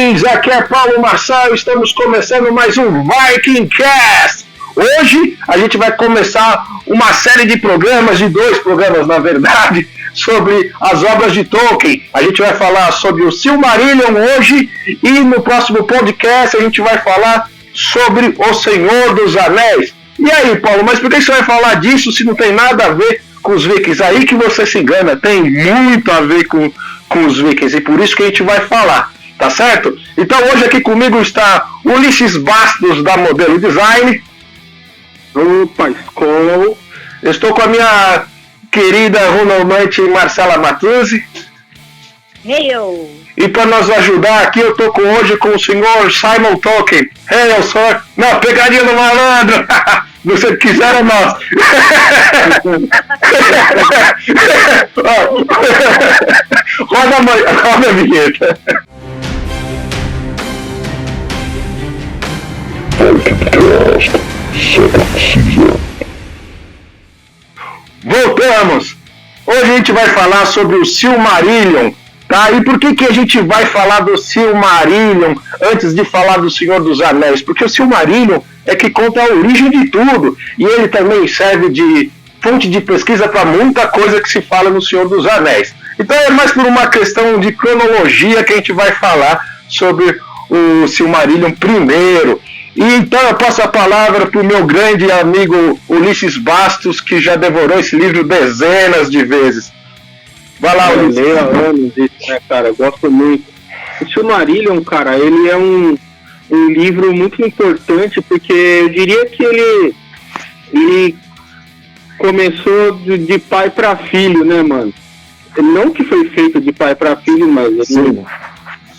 Vikings, aqui é Paulo Marçal, estamos começando mais um Vikingcast. Hoje a gente vai começar uma série de programas, de 2 programas na verdade, sobre as obras de Tolkien. A gente vai falar sobre o Silmarillion hoje e no próximo podcast a gente vai falar sobre o Senhor dos Anéis. E aí, Paulo, mas por que você vai falar disso se não tem nada a ver com os Vikings? Aí que você se engana, tem muito a ver com os Vikings e por isso que a gente vai falar, tá certo? Então hoje aqui comigo está Ulisses Bastos da Modelo Design. Opa, Skol. Estou com a minha querida runomante Marcela Matuzzi. Hail! E para nos ajudar aqui eu estou hoje com o senhor Simon Tolkien. Hail, sir! Não, pegadinha do malandro! Se você quiser é nós. Roda a vinheta. Voltamos! Hoje a gente vai falar sobre o Silmarillion, tá? E por que a gente vai falar do Silmarillion antes de falar do Senhor dos Anéis? Porque o Silmarillion é que conta a origem de tudo, e ele também serve de fonte de pesquisa para muita coisa que se fala no Senhor dos Anéis. Então é mais por uma questão de cronologia que a gente vai falar sobre o Silmarillion primeiro. E então eu passo a palavra para o meu grande amigo Ulisses Bastos, que já devorou esse livro dezenas de vezes. Vai lá, Ulisses. Eu leio há anos isso, né, cara? Eu gosto muito. O Silmarillion, cara, ele é um livro muito importante, porque eu diria que ele começou de pai para filho, né, mano? Não que foi feito de pai para filho, mas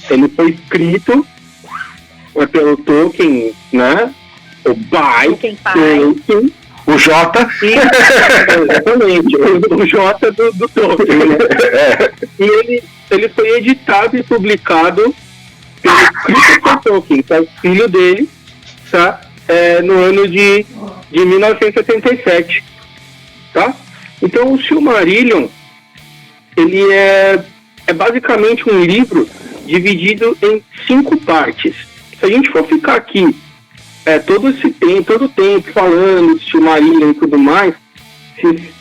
ele foi escrito pelo Tolkien, né? O pai, Tolkien, o J. Exatamente, o J do Tolkien, né? E ele foi editado e publicado pelo Christopher Tolkien, tá? Filho dele, tá? No ano de 1977, tá? Então o Silmarillion, ele é basicamente um livro dividido em 5 partes. Se a gente for ficar aqui todo o tempo falando de Silmarillion e tudo mais,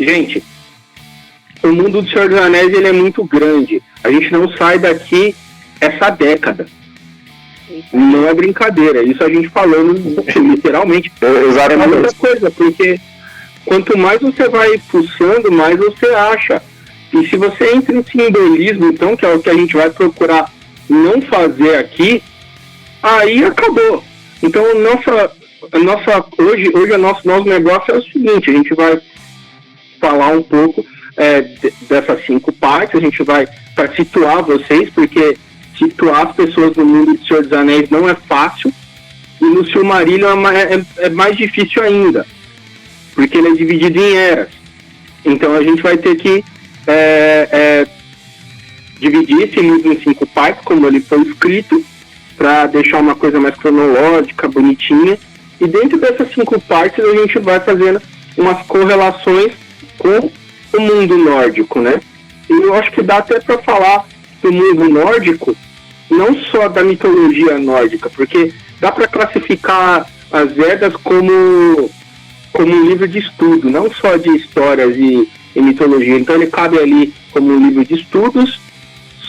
gente, o mundo do Senhor dos Anéis ele é muito grande. A gente não sai daqui essa década. Não é brincadeira. Isso a gente falando literalmente. É muita coisa, porque quanto mais você vai fuçando, mais você acha. E se você entra em simbolismo, então, que é o que a gente vai procurar não fazer aqui, aí acabou. Então hoje o nosso negócio é o seguinte: a gente vai falar um pouco dessas 5 partes, a gente vai para situar vocês, porque situar as pessoas no mundo do Senhor dos Anéis não é fácil, e no Silmarillion é mais difícil ainda, porque ele é dividido em eras. Então a gente vai ter que dividir esse livro em 5 partes, como ele foi escrito, para deixar uma coisa mais cronológica, bonitinha. E dentro dessas 5 partes a gente vai fazendo umas correlações com o mundo nórdico, né? E eu acho que dá até para falar do mundo nórdico, não só da mitologia nórdica, porque dá para classificar as Eddas como um livro de estudo, não só de histórias e mitologia. Então ele cabe ali como um livro de estudos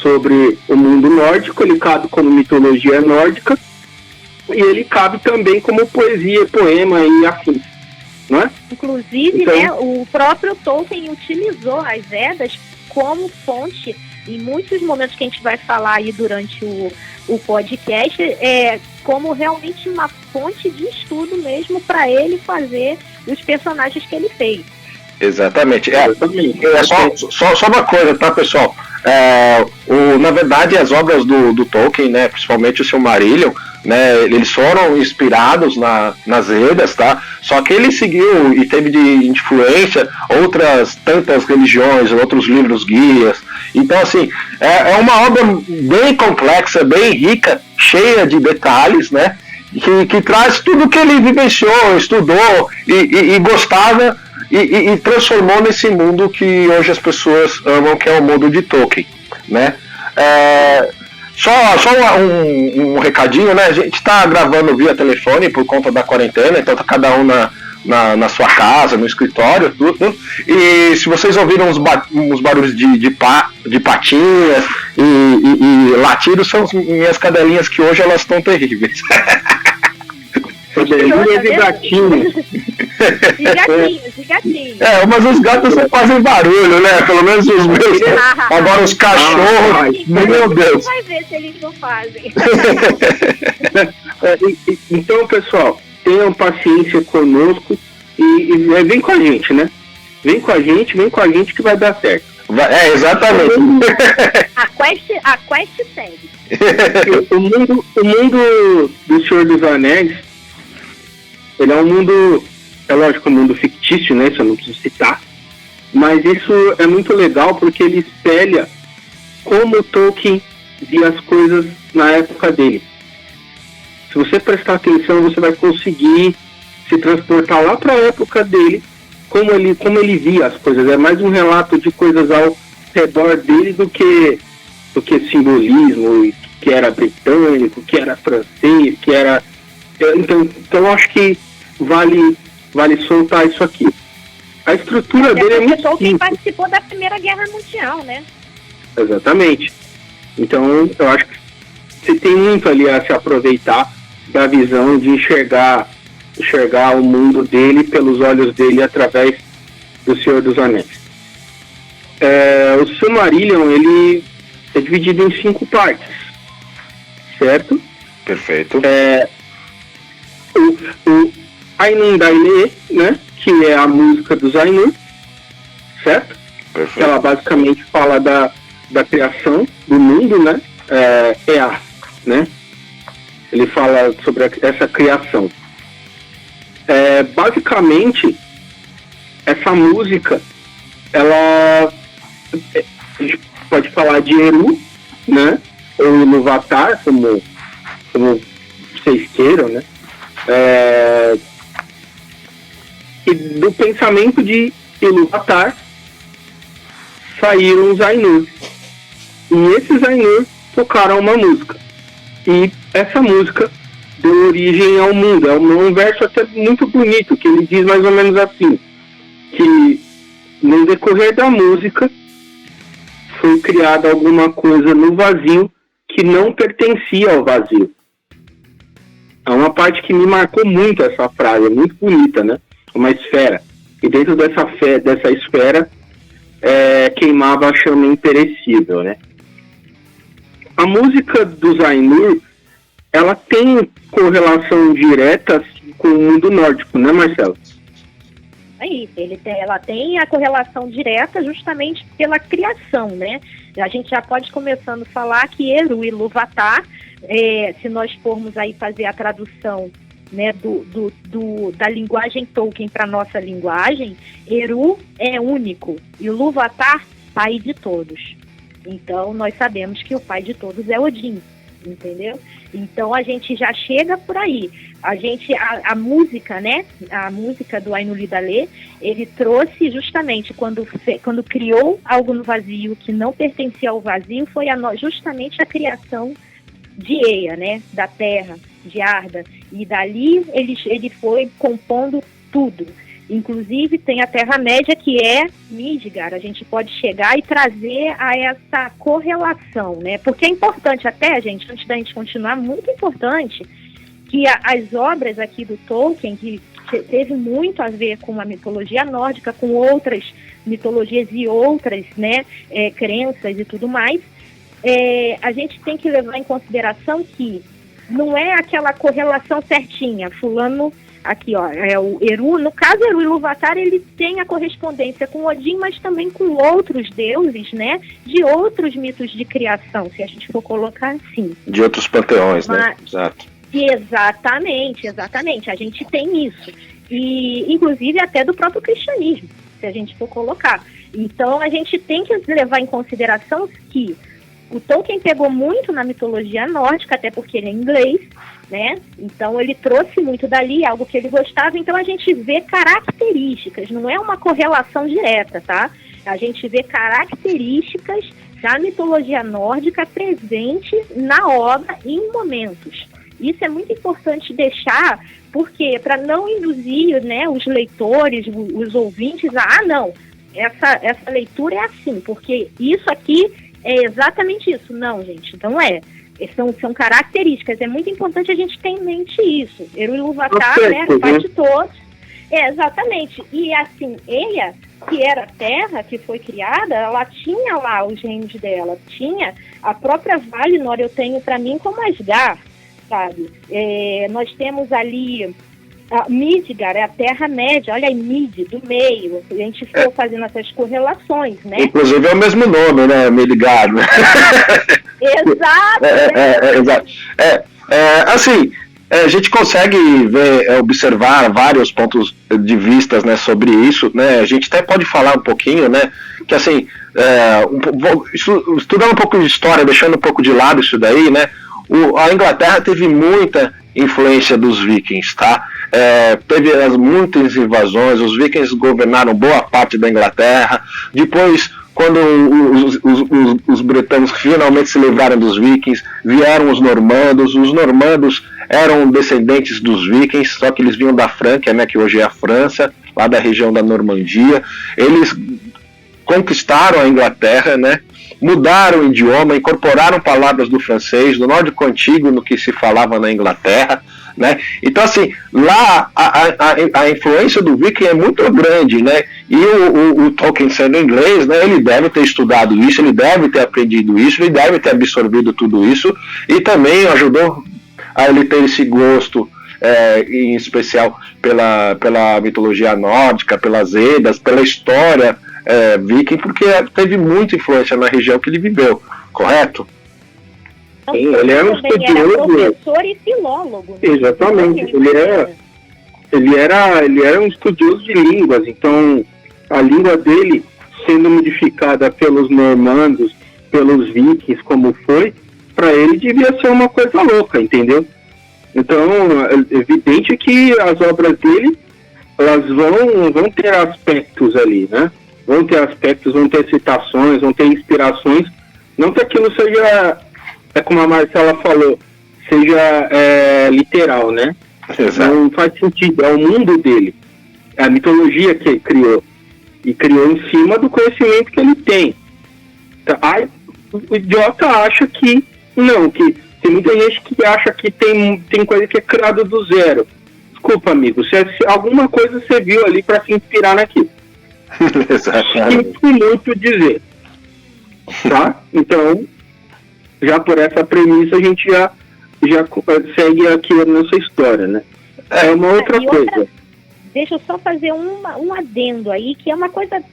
sobre o mundo nórdico, ele cabe como mitologia nórdica, e ele cabe também como poesia, poema e afins, não é? Inclusive, então, né, o próprio Tolkien utilizou as Eddas como fonte, em muitos momentos que a gente vai falar aí durante o podcast, como realmente uma fonte de estudo mesmo para ele fazer os personagens que ele fez. Exatamente. Só uma coisa, tá, pessoal? Na verdade, as obras do Tolkien, né, principalmente o Silmarillion, né, eles foram inspirados nas Eddas, tá? Só que ele seguiu e teve de influência outras tantas religiões, outros livros guias. Então, assim, é uma obra bem complexa, bem rica, cheia de detalhes, né? Que traz tudo que ele vivenciou, estudou e gostava e transformou nesse mundo que hoje as pessoas amam, que é o mundo de Tolkien, né? Só um recadinho, né? A gente tá gravando via telefone por conta da quarentena, então tá cada um na sua casa, no escritório, tudo. E se vocês ouviram uns barulhos de patinhas e latidos, são minhas cadelinhas que hoje elas estão terríveis. De gatinhos. De gatinhos. Mas os gatos não fazem barulho, né? Pelo menos os meus. Agora os cachorros, meu Deus. Vai ver se eles não fazem. Então, pessoal, tenham paciência conosco e vem com a gente, né? Vem com a gente que vai dar certo. Exatamente. A quest segue. O mundo do Senhor dos Anéis, ele é um mundo, é lógico, um mundo fictício, né? Isso eu não preciso citar. Mas isso é muito legal porque ele espelha como Tolkien via as coisas na época dele. Se você prestar atenção, você vai conseguir se transportar lá para a época dele, como ele via as coisas. É mais um relato de coisas ao redor dele do que simbolismo, que era britânico, que era francês, que era... Então acho que vale soltar isso aqui. A estrutura dele é muito Tolkien simples. participou da Primeira Guerra Mundial, né? Exatamente. Então, eu acho que você tem muito ali a se aproveitar da visão de enxergar o mundo dele pelos olhos dele através do Senhor dos Anéis. O Silmarillion, ele é dividido em 5 partes, certo? Perfeito. O Ainur Dailé, né, que é a música dos Ainur, certo? Perfeito. Ela basicamente fala da criação do mundo, né? Né? Ele fala sobre essa criação. Basicamente, essa música, ela a gente pode falar de Eru, né? Ou Ilúvatar, como vocês queiram, né? E do pensamento de Ilúvatar saíram os Ainur. E esses Ainur tocaram uma música. E essa música deu origem ao mundo. É um verso até muito bonito, que ele diz mais ou menos assim, que no decorrer da música foi criada alguma coisa no vazio que não pertencia ao vazio. É uma parte que me marcou muito essa frase, é muito bonita, né? Uma esfera. E dentro dessa esfera queimava a chama imperecível, né? A música dos Ainur, ela tem correlação direta com o mundo nórdico, né, Marcelo? Ela tem a correlação direta justamente pela criação, né? A gente já pode começando a falar que Eru e Ilúvatar, se nós formos aí fazer a tradução, né, da linguagem Tolkien para nossa linguagem, Eru é único e Ilúvatar, pai de todos. Então nós sabemos que o pai de todos é Odin, entendeu? Então a gente já chega por aí. A música, né? A música do Ainur Dailé, ele trouxe justamente quando criou algo no vazio que não pertencia ao vazio, foi justamente a criação de Eia, né? Da terra, de Arda. E dali ele foi compondo tudo. Inclusive tem a Terra-média, que é Midgard. A gente pode chegar e trazer a essa correlação, né? Porque é importante até, gente, antes da gente continuar, muito importante que as obras aqui do Tolkien, que teve muito a ver com a mitologia nórdica, com outras mitologias e outras, né, crenças e tudo mais, a gente tem que levar em consideração que não é aquela correlação certinha, fulano... Aqui, ó, o Eru, no caso, Eru e Ilúvatar, ele tem a correspondência com Odin, mas também com outros deuses, né? De outros mitos de criação, se a gente for colocar assim. De outros panteões, né? Exato. Exatamente. A gente tem isso. E, inclusive, até do próprio cristianismo, se a gente for colocar. Então, a gente tem que levar em consideração que o Tolkien pegou muito na mitologia nórdica, até porque ele é inglês, né? Então ele trouxe muito dali, algo que ele gostava. Então a gente vê características, não é uma correlação direta, tá? A gente vê características da mitologia nórdica presente na obra em momentos. Isso é muito importante deixar, porque para não induzir, né, os leitores, os ouvintes, não, essa leitura é assim, porque isso aqui é exatamente isso. Não, gente, não é. São características. É muito importante a gente ter em mente isso. Eru Ilúvatar, né, faz de todos. Exatamente. E assim, Eia, que era a terra que foi criada, ela tinha lá os reinos dela. Tinha a própria Valinor, eu tenho para mim como Asgard, sabe? Nós temos ali Midgard, é a Terra-média, olha aí, Mid, do meio. A gente foi fazendo essas correlações, né? Inclusive é o mesmo nome, né? Midgard, né? Exato. Exato. Assim, a gente consegue observar vários pontos de vista, né, sobre isso, né? A gente até pode falar um pouquinho, né? Que assim, estudando um pouco de história, deixando um pouco de lado isso daí, né? A Inglaterra teve muita influência dos vikings, tá? Teve muitas invasões, os vikings governaram boa parte da Inglaterra. Depois, quando os britânicos finalmente se livraram dos vikings, vieram os normandos eram descendentes dos vikings, só que eles vinham da Franquia, né, que hoje é a França, lá da região da Normandia. Eles conquistaram a Inglaterra, né? Mudaram o idioma, incorporaram palavras do francês, do nórdico antigo, no que se falava na Inglaterra, né? Então, assim, lá a influência do viking é muito grande, né? E o Tolkien, sendo inglês, né, ele deve ter estudado isso, ele deve ter aprendido isso, ele deve ter absorvido tudo isso, e também ajudou a ele ter esse gosto, em especial pela mitologia nórdica, pelas Eddas, pela história viking, porque teve muita influência na região que ele viveu, correto? Sim, ele era um estudioso. Professor e filólogo. Né? Exatamente. Ele era um estudioso de línguas, então a língua dele, sendo modificada pelos normandos, pelos vikings, como foi, para ele devia ser uma coisa louca, entendeu? Então, é evidente que as obras dele, elas vão ter aspectos ali, né? Vão ter aspectos, vão ter citações, vão ter inspirações. Não que aquilo seja, como a Marcela falou, seja literal, né? Exato. Não faz sentido, é o mundo dele. É a mitologia que ele criou. E criou em cima do conhecimento que ele tem. Aí, o idiota acha que não, que tem muita gente que acha que tem coisa que é criada do zero. Desculpa, amigo, se alguma coisa você viu ali para se inspirar naquilo. Sinto muito dizer. Tá? Então, já por essa premissa, a gente já segue aqui a nossa história, né? É uma outra coisa. Deixa eu só fazer um adendo aí, que é uma coisa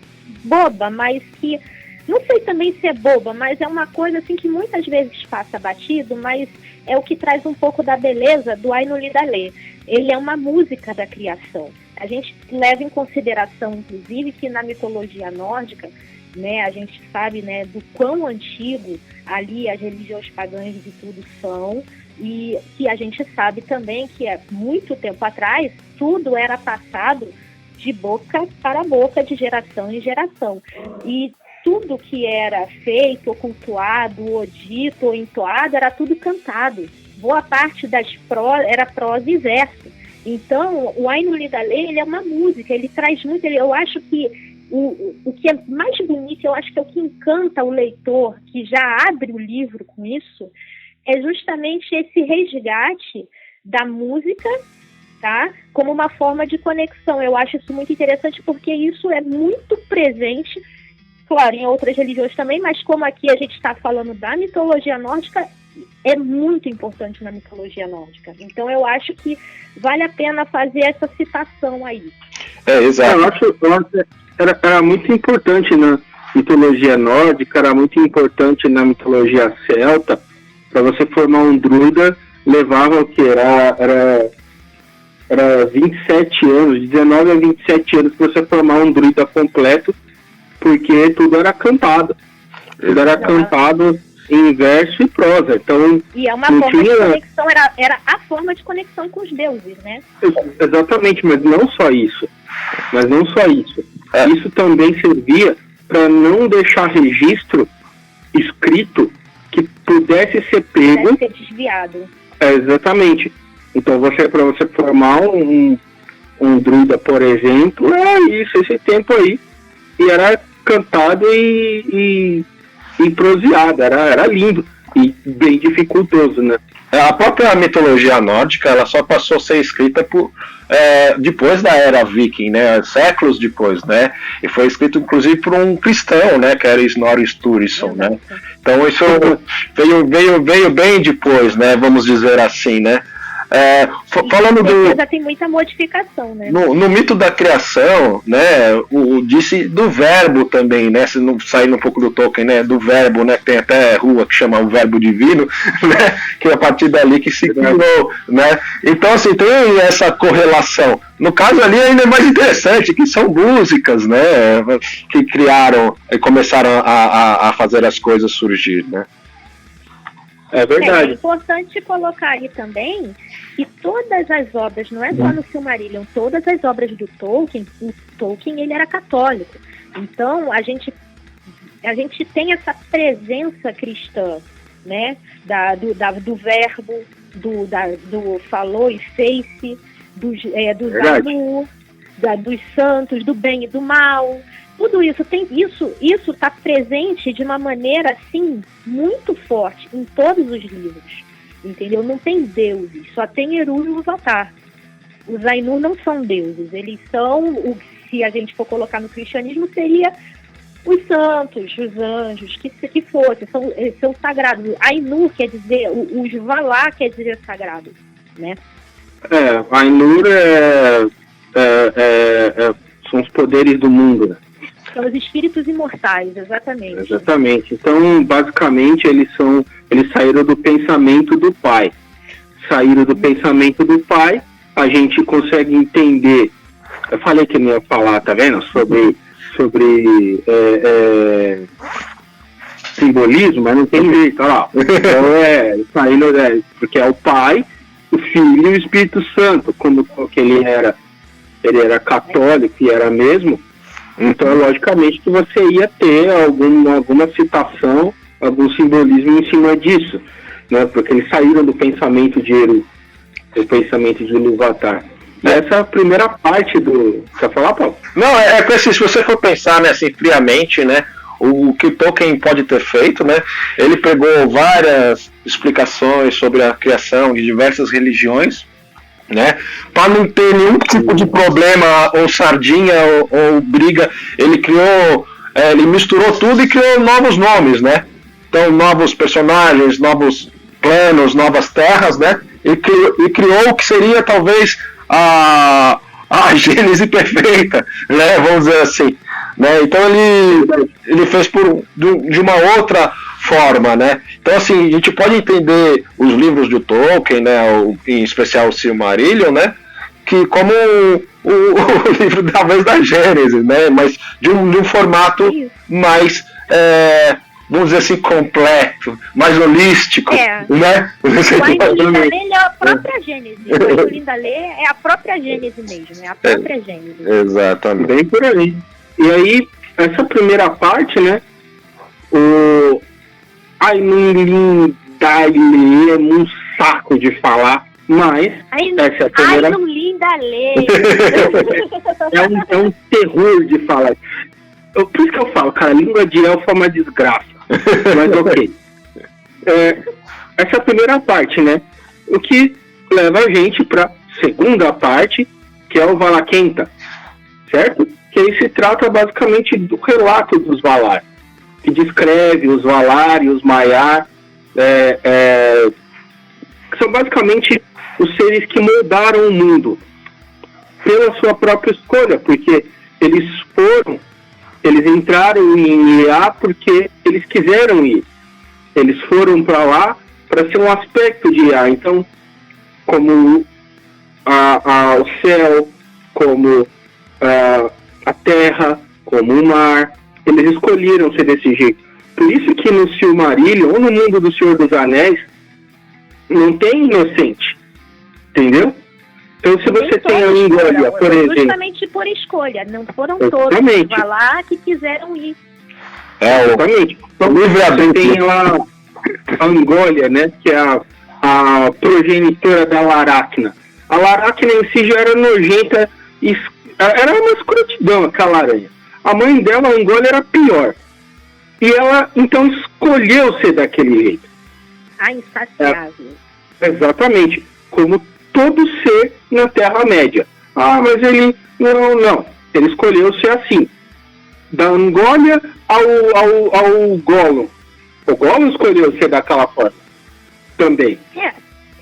boba, mas que... Não sei também se é boba, mas é uma coisa assim que muitas vezes passa batido, mas é o que traz um pouco da beleza do Ainulidalê. Ele é uma música da criação. A gente leva em consideração, inclusive, que na mitologia nórdica, né, a gente sabe, né, do quão antigo ali as religiões pagãs e tudo são, e que a gente sabe também que há muito tempo atrás tudo era passado de boca para boca, de geração em geração. E tudo que era feito, ou cultuado, ou dito, ou entoado, era tudo cantado. Boa parte era prosa e verso. Então, o Ainulidalê, ele é uma música, ele traz muito... eu acho que o que é mais bonito, eu acho que é o que encanta o leitor, que já abre o livro com isso, é justamente esse resgate da música, tá? Como uma forma de conexão. Eu acho isso muito interessante, porque isso é muito presente, claro, em outras religiões também, mas como aqui a gente está falando da mitologia nórdica, é muito importante na mitologia nórdica. Então eu acho que vale a pena fazer essa citação aí. Exato. Eu acho era muito importante na mitologia nórdica, era muito importante na mitologia celta. Para você formar um druida, levava o que? Era 27 anos, 19 a 27 anos para você formar um druida completo, porque tudo era cantado. Tudo era cantado em verso e prosa. Então, e é uma forma de conexão, era a forma de conexão com os deuses, né? Exatamente, mas não só isso. Isso também servia para não deixar registro escrito que pudesse ser pego. Pudesse ser desviado. Exatamente. Então, para você formar um druida, por exemplo, esse tempo aí. E era cantado e proseado, era lindo e bem dificultoso, né? A própria mitologia nórdica, ela só passou a ser escrita depois da era viking, né? Séculos depois, né? E foi escrito, inclusive, por um cristão, né? Que era Snorri Sturluson, né? Então isso veio bem depois, né? Vamos dizer assim, né? Falando já tem muita modificação, né? No mito da criação, né, disse do verbo também, né, se não saindo um pouco do Tolkien, né, do verbo, né, que tem até rua que chama o verbo divino, né, que é a partir dali que se criou, né, então assim, tem essa correlação. No caso ali ainda é mais interessante, que são músicas, né, que criaram e começaram a fazer as coisas surgir, né. É verdade. É importante colocar aí também que todas as obras, não é só no Silmarillion, todas as obras do Tolkien, o Tolkien ele era católico. Então a gente tem essa presença cristã, né? Do verbo, do falou e fez-se, dos Anu, dos santos, do bem e do mal. Tudo isso isso está presente de uma maneira assim muito forte em todos os livros, entendeu? Não tem deuses, só tem Eru e Ilúvatar. Os Ainur não são deuses, eles são, se a gente for colocar no cristianismo, seria os santos, os anjos, que fossem, são sagrados. Ainur quer dizer, os Valar quer dizer sagrado, né? Ainur são os poderes do mundo, né? São os espíritos imortais, exatamente. Exatamente. Então, basicamente, eles saíram do pensamento do pai. Saíram do pensamento do pai, a gente consegue entender. Eu falei que não ia falar, tá vendo? Sobre simbolismo, mas não tem jeito, olha lá. Então, saíram, porque é o pai, o filho e o Espírito Santo. Como que ele era católico e era mesmo. Então, logicamente, que você ia ter alguma citação, algum simbolismo em cima disso, né? Porque eles saíram do pensamento de Eru, do pensamento de Ilúvatar. Essa é a primeira parte do... Quer falar, Paulo? Não, se você for pensar, né, assim, friamente, né, o que o Tolkien pode ter feito, né, ele pegou várias explicações sobre a criação de diversas religiões, né, para não ter nenhum tipo de problema ou sardinha ou briga, ele misturou tudo e criou novos nomes, né? Então, novos personagens, novos planos, novas terras, né? E criou o que seria talvez a Gênese perfeita, né? Vamos dizer assim, né? Então ele fez de uma outra forma, né? Então, assim, a gente pode entender os livros de Tolkien, né, em especial o Silmarillion, né, que como o livro talvez da Gênese, né, mas de um formato mais, vamos dizer assim, completo, mais holístico, né? O Ainur é a própria Gênese. O Ainur é a própria Gênese mesmo, é a própria Gênese. Exatamente. Bem por aí. E aí, essa primeira parte, né, Ainur é um saco de falar, mas essa é a primeira... é um terror de falar. Por isso que eu falo, cara, língua de elfo é uma desgraça. Mas ok. Essa é a primeira parte, né? O que leva a gente para segunda parte, que é o Valakenta, certo? Que aí se trata basicamente do relato dos Valar, que descreve os Valar e os Maiar, que são basicamente os seres que moldaram o mundo pela sua própria escolha, porque eles entraram em Iá porque eles quiseram ir. Eles foram para lá para ser um aspecto de Iá. Então, como o céu, como a terra, como o mar, eles escolheram ser desse jeito. Por isso que no Silmarillion, ou no mundo do Senhor dos Anéis, não tem inocente. Entendeu? Então, se você tem a Ingória, por exemplo... Justamente por escolha. Não foram todos os Valar que quiseram ir. Exatamente. Então, você tem lá a Angólia, né, que é a progenitora da Laracna. A Laracna em si já era nojenta, era uma escrotidão aquela aranha. A mãe dela, a Angólia, era pior. E ela, então, escolheu ser daquele jeito. A insaciável. Exatamente. Como todo ser na Terra-média. Ah, mas ele... Não. Ele escolheu ser assim. Da Angólia ao Gollum. O Gollum escolheu ser daquela forma. Também.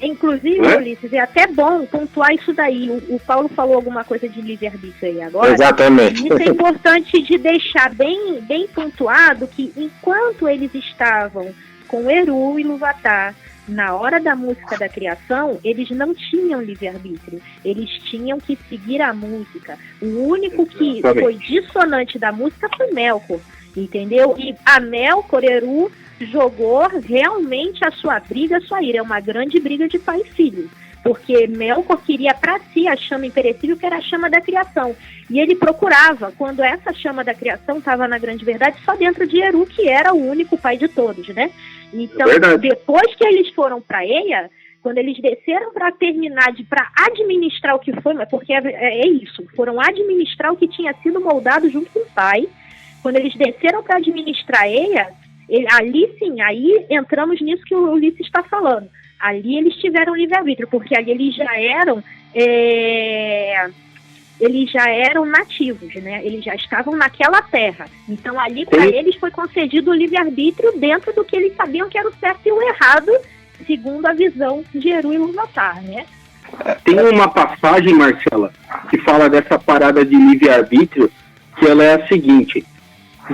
Inclusive, Ulisses, é até bom pontuar isso daí. O Paulo falou alguma coisa de livre-arbítrio aí agora. Exatamente. Isso é importante de deixar bem pontuado que enquanto eles estavam com Eru e Ilúvatar, na hora da música da criação, eles não tinham livre-arbítrio. Eles tinham que seguir a música. O único que foi dissonante da música foi Melkor, entendeu? E a Melkor, Eru, jogou realmente a sua briga, a sua ira. É uma grande briga de pai e filho. Porque Melkor queria para si a chama imperecível, que era a chama da criação. E ele procurava, quando essa chama da criação estava na grande verdade, só dentro de Eru, que era o único pai de todos, né? Então, depois que eles foram para Eia, quando eles desceram para terminar, para administrar o que foi, porque é isso, foram administrar o que tinha sido moldado junto com o pai. Quando eles desceram para administrar Eia, ali sim, aí entramos nisso que o Ulisses está falando. Ali eles tiveram livre-arbítrio, porque ali eles já eram nativos, né? Eles já estavam naquela terra. Então ali para eles foi concedido o livre-arbítrio dentro do que eles sabiam que era o certo e o errado, segundo a visão de Eru e Ilúvatar, né? Tem uma passagem, Marcela, que fala dessa parada de livre-arbítrio, que ela é a seguinte: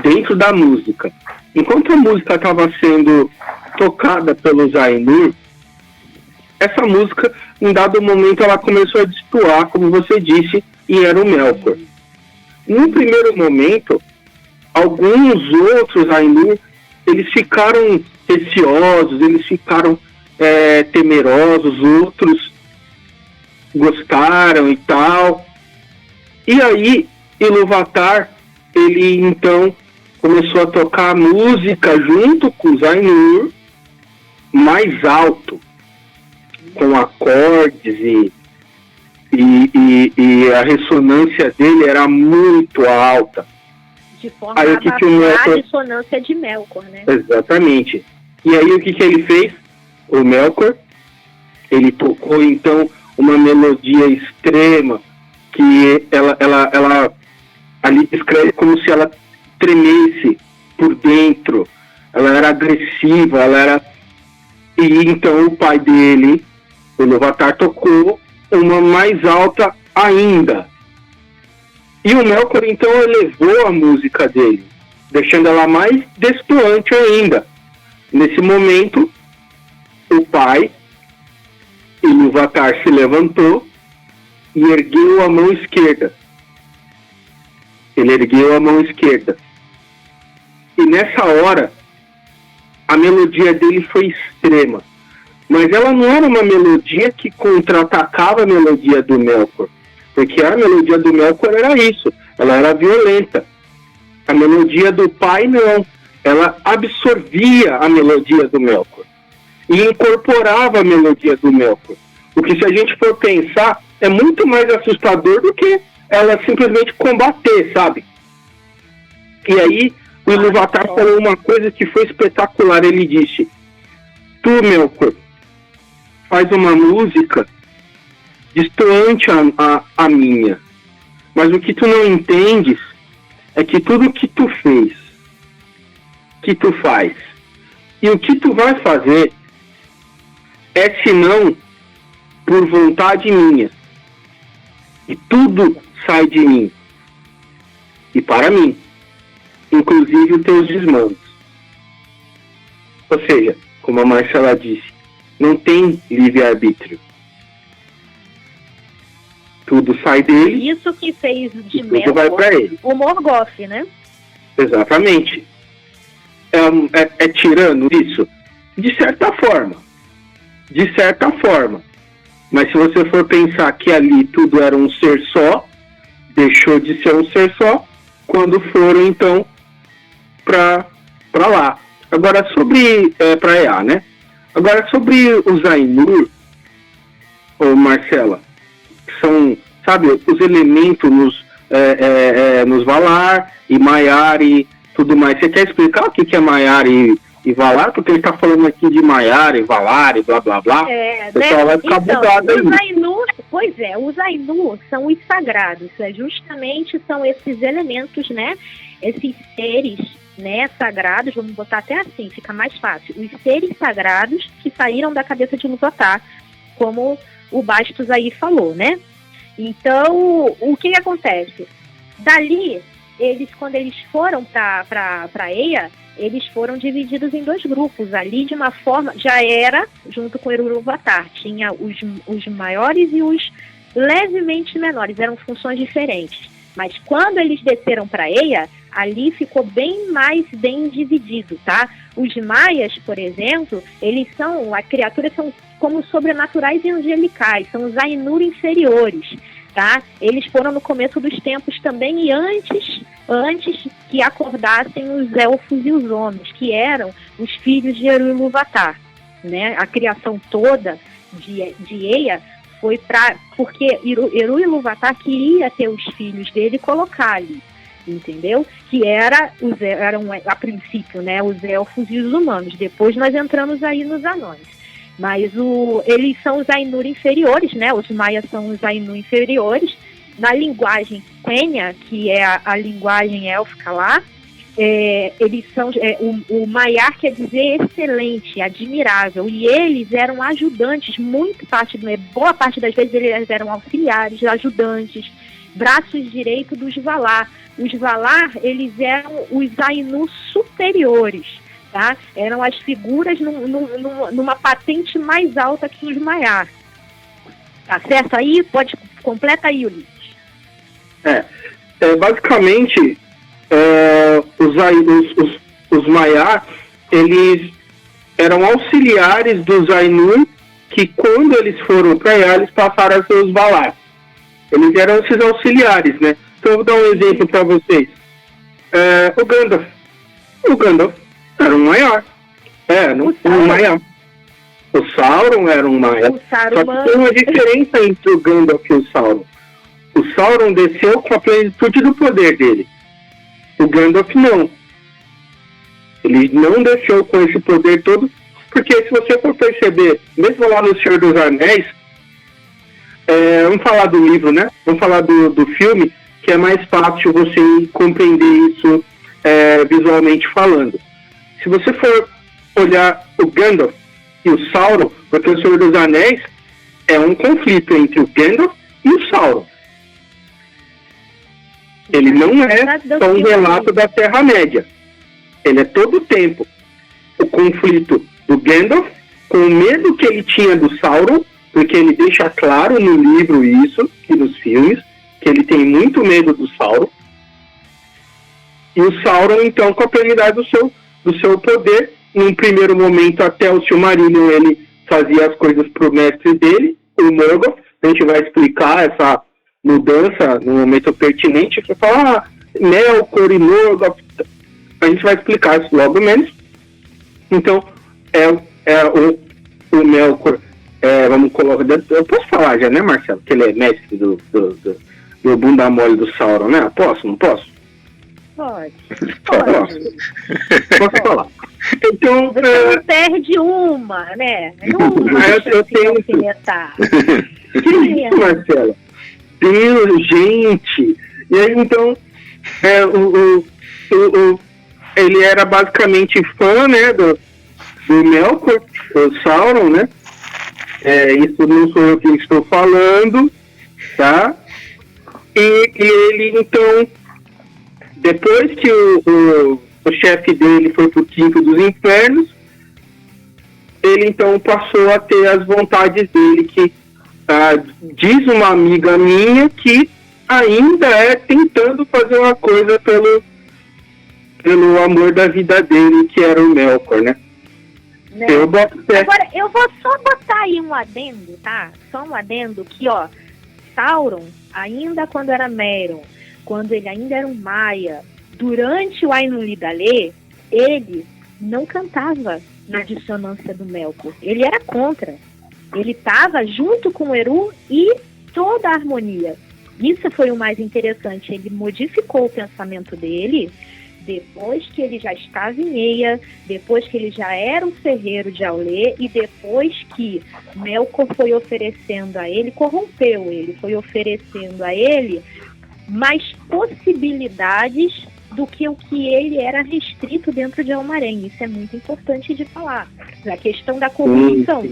dentro da música, enquanto a música estava sendo tocada pelos Ainur, essa música, em dado momento, ela começou a destoar, como você disse, e era o Melkor. No primeiro momento, alguns outros Ainur, eles ficaram receosos, eles ficaram temerosos, outros gostaram e tal. E aí, Ilúvatar, ele então começou a tocar música junto com os Ainur, mais alto, com acordes e a ressonância dele era muito alta. De forma a abafar a dissonância de Melkor, né? Exatamente. E aí o que ele fez? O Melkor, ele tocou então uma melodia extrema que ela ali descreve como se ela tremesse por dentro. Ela era agressiva, E então o pai dele, o Ilúvatar, tocou uma mais alta ainda. E o Melkor então elevou a música dele, deixando ela mais destoante ainda. Nesse momento, o pai, Ilúvatar, se levantou e ergueu a mão esquerda. Ele ergueu a mão esquerda. E nessa hora, a melodia dele foi extrema. Mas ela não era uma melodia que contra-atacava a melodia do Melkor. Porque a melodia do Melkor era isso. Ela era violenta. A melodia do pai, não. Ela absorvia a melodia do Melkor. E incorporava a melodia do Melkor. O que, se a gente for pensar, é muito mais assustador do que ela simplesmente combater, sabe? E aí, o Ilúvatar falou uma coisa que foi espetacular. Ele disse: tu, Melkor, faz uma música distoante a minha. Mas o que tu não entendes é que tudo que tu fez, que tu faz, e o que tu vai fazer é senão por vontade minha. E tudo sai de mim. E para mim. Inclusive os teus desmandos. Ou seja, como a Marcela disse, não tem livre-arbítrio. Tudo sai dele. Isso que fez de Melkor vai para ele. O Morgoth, né? Exatamente. É tirano isso? De certa forma. De certa forma. Mas se você for pensar que ali tudo era um ser só, deixou de ser um ser só, quando foram então para para lá. Agora, sobre... para EA, né? Agora, sobre os Ainur, Marcela, são, sabe, os elementos nos Valar e Maiar e tudo mais. Você quer explicar o que é Maiar e Valar? Porque ele está falando aqui de Maiar e Valar e blá blá blá. O pessoal vai ficar bugado aí. Os Ainur, pois é, os Ainur são os sagrados. Justamente são esses elementos, né? Esses seres, né, sagrados, vamos botar até assim, fica mais fácil. Os seres sagrados que saíram da cabeça de Ilúvatar, como o Bastos aí falou, né? Então, o que acontece? Dali, quando eles foram para Eia, eles foram divididos em 2 grupos. Ali, de uma forma, já era, junto com Ilúvatar, tinha os maiores e os levemente menores, eram funções diferentes. Mas quando eles desceram para Eia, ali ficou bem dividido, tá? Os maias, por exemplo, as criaturas são como sobrenaturais e angelicais, são os Ainur inferiores, tá? Eles foram no começo dos tempos também e antes que acordassem os elfos e os homens, que eram os filhos de Eru Ilúvatar, né? A criação toda de Eia foi porque Eru Ilúvatar queria ter os filhos dele e colocar ali, entendeu? Que eram a princípio, né, os elfos e os humanos. Depois nós entramos aí nos anões. Mas eles são os Ainur inferiores, né? Os maias são os Ainur inferiores. Na linguagem Quenya, que é a linguagem élfica lá, eles são o Maiar quer dizer excelente, admirável, e eles eram ajudantes, boa parte das vezes eles eram auxiliares, ajudantes, braços direitos dos Valar. Os Valar, eles eram os Ainur superiores, tá? Eram as figuras numa patente mais alta que os Maiar. Tá certo aí? Completa aí, Ulisses. Basicamente, os Maiar, eles eram auxiliares dos Ainur, que quando eles foram para Eia, eles passaram a ser os Valar. Eles eram esses auxiliares, né? Então, eu vou dar um exemplo para vocês. O Gandalf. O Gandalf era um Maiar. Um Maiar. O Sauron era um Maiar. Só que tem uma diferença entre o Gandalf e o Sauron. O Sauron desceu com a plenitude do poder dele. O Gandalf não. Ele não desceu com esse poder todo, porque se você for perceber, mesmo lá no Senhor dos Anéis, vamos falar do livro, né? Vamos falar do filme, que é mais fácil você compreender isso visualmente falando. Se você for olhar o Gandalf e o Sauron, porque o Senhor dos Anéis é um conflito entre o Gandalf e o Sauron. Ele não é só um relato da Terra-média. Ele é todo o tempo o conflito do Gandalf com o medo que ele tinha do Sauron, porque ele deixa claro no livro isso, e nos filmes, que ele tem muito medo do Sauron. E o Sauron, então, com a plenidade do seu poder, num primeiro momento, até o Silmarillion, ele fazia as coisas pro mestre dele, o Morgoth. A gente vai explicar essa mudança no momento pertinente, que fala Melkor e Morgoth, a gente vai explicar isso logo menos. Então, o Melkor, vamos colocar, eu posso falar já, né, Marcelo, que ele é mestre do bunda mole do Sauron, né? Não posso? Pode. Posso falar. Então, você não perde uma, né? Eu tenho que alfinetar. Que isso, Marcelo? Deus, gente! E aí, então, ele era basicamente fã, né, do Melkor, do Sauron, né? Isso não sou eu que estou falando, tá? E ele, então, depois que o chefe dele foi pro quinto dos infernos, ele, então, passou a ter as vontades dele, que diz uma amiga minha que ainda tentando fazer uma coisa pelo amor da vida dele, que era o Melkor, né? Agora, eu vou só botar aí um adendo, tá? Só um adendo que, ó, Sauron, ainda quando era Mairon, quando ele ainda era um Maia, durante o Ainulidalê, ele não cantava na dissonância do Melkor. Ele era contra. Ele estava junto com o Eru e toda a harmonia. Isso foi o mais interessante. Ele modificou o pensamento dele depois que ele já estava em Eia, depois que ele já era um ferreiro de Aulë e depois que Melkor foi oferecendo a ele, corrompeu ele, foi oferecendo a ele mais possibilidades do que o que ele era restrito dentro de Elmarém. Isso é muito importante de falar. A questão da corrupção.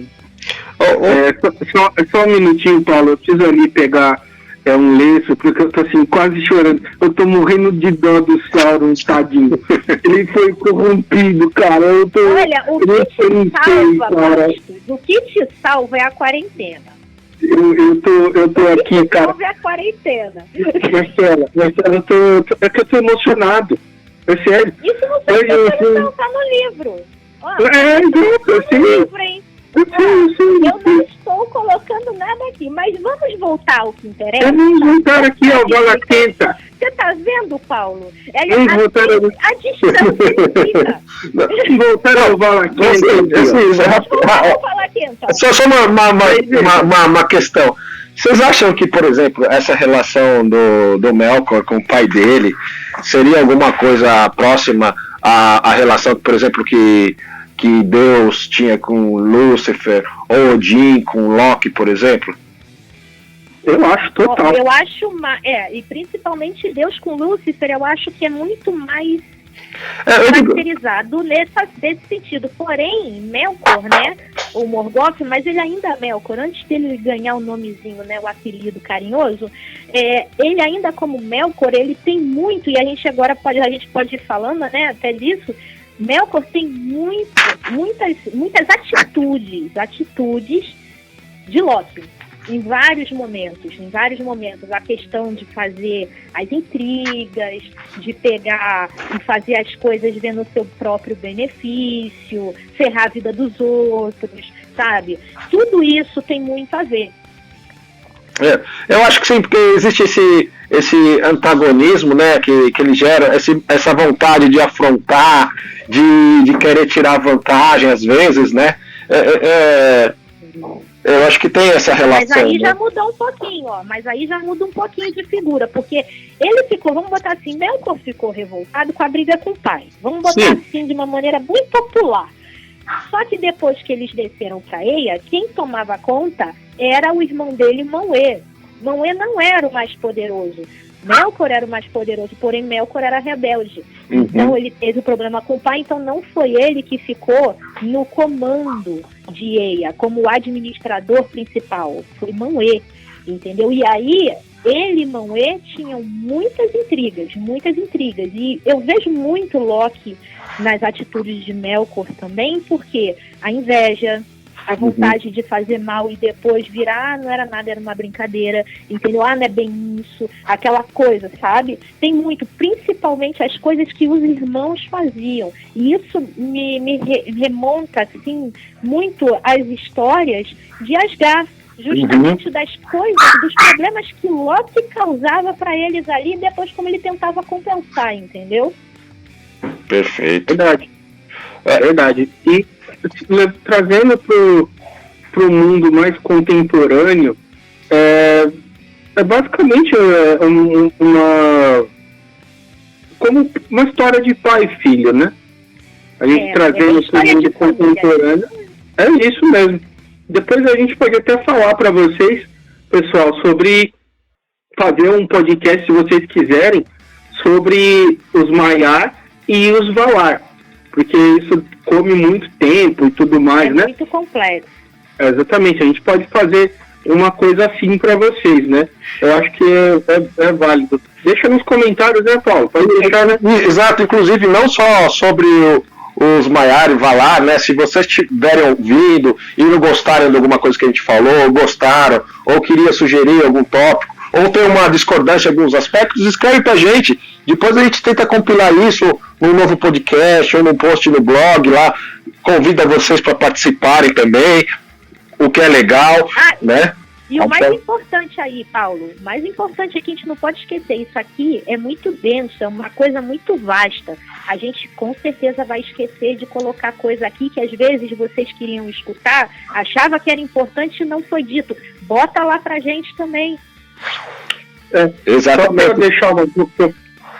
Só um minutinho, Paulo. Eu preciso ali pegar um lenço, porque eu tô assim, quase chorando. Eu tô morrendo de dó do Sauron, tadinho. Ele foi corrompido, cara. Olha, o que te salva é a quarentena. Eu tô aqui, cara. Salva é a quarentena. Marcela, é que eu tô emocionado. É sério. Isso não tá no livro. Eu sei. Livro, hein? Eu não estou colocando nada aqui, mas vamos voltar ao que interessa. Vamos voltar aqui ao Bola Quenta. Você tá vendo, Paulo? A distância fica. Vamos voltar ao Bola Quenta. Só uma questão. Vocês acham que, por exemplo, essa relação do Melkor com o pai dele seria alguma coisa próxima à relação, por exemplo, que Deus tinha com Lúcifer, ou Odin com Loki, por exemplo? Eu acho total. Eu acho, e principalmente Deus com Lúcifer, eu acho que é muito mais caracterizado nesse sentido. Porém, Melkor, né, o Morgoth, mas ele ainda é Melkor, antes dele ganhar o nomezinho, né, o apelido carinhoso, ele ainda como Melkor, ele tem muito, e a gente pode ir falando, né, até disso. Melkor tem muitas atitudes de Loki, em vários momentos, a questão de fazer as intrigas, de pegar e fazer as coisas vendo o seu próprio benefício, ferrar a vida dos outros, sabe? Tudo isso tem muito a ver. Eu acho que sim, porque existe esse antagonismo, né, que ele gera, essa vontade de afrontar, de querer tirar vantagem às vezes, né? Eu acho que tem essa relação. Mas aí já né? mudou um pouquinho, muda um pouquinho de figura, porque ele ficou, vamos botar assim, Melkor ficou revoltado com a briga com o pai. Vamos botar assim de uma maneira muito popular. Só que depois que eles desceram para Eia, quem tomava conta era o irmão dele, Manwë. Manwë não era o mais poderoso. Melkor era o mais poderoso, porém Melkor era rebelde. Uhum. Então ele teve o problema com o pai, então não foi ele que ficou no comando de Eia, como administrador principal. Foi Manwë, entendeu? E aí, ele e Manwë tinham muitas intrigas. E eu vejo muito Loki nas atitudes de Melkor também, porque a inveja, a vontade de fazer mal e depois virar, não era nada, era uma brincadeira, entendeu? Não é bem isso, aquela coisa, sabe? Tem muito, principalmente as coisas que os irmãos faziam. E isso me remonta, assim, muito às histórias de Asgard, justamente das coisas, dos problemas que Loki causava para eles ali, e depois como ele tentava compensar, entendeu? Perfeito. Verdade. E trazendo pro mundo mais contemporâneo, é basicamente como uma história de pai e filho, né? A gente trazendo pro mundo contemporâneo. É isso mesmo. Depois a gente pode até falar para vocês, pessoal, sobre fazer um podcast, se vocês quiserem, sobre os Maiar e os Valar, porque isso come muito tempo e tudo mais, né? É muito complexo. Exatamente, a gente pode fazer uma coisa assim para vocês, né? Eu acho que é válido. Deixa nos comentários, né, Paulo? Pode deixar, né? Exato, inclusive não só sobre os Maiar e Valar, né? Se vocês estiverem ouvindo e não gostarem de alguma coisa que a gente falou, ou gostaram, ou queria sugerir algum tópico, ou tem uma discordância em alguns aspectos, escreve pra gente. Depois a gente tenta compilar isso num novo podcast ou num post no blog lá. Convida vocês para participarem também, o que é legal, né? E o mais importante aí, Paulo, o mais importante é que a gente não pode esquecer, isso aqui é muito denso, é uma coisa muito vasta. A gente com certeza vai esquecer de colocar coisa aqui que às vezes vocês queriam escutar, achava que era importante e não foi dito. Bota lá pra gente também. Exatamente. Só para deixar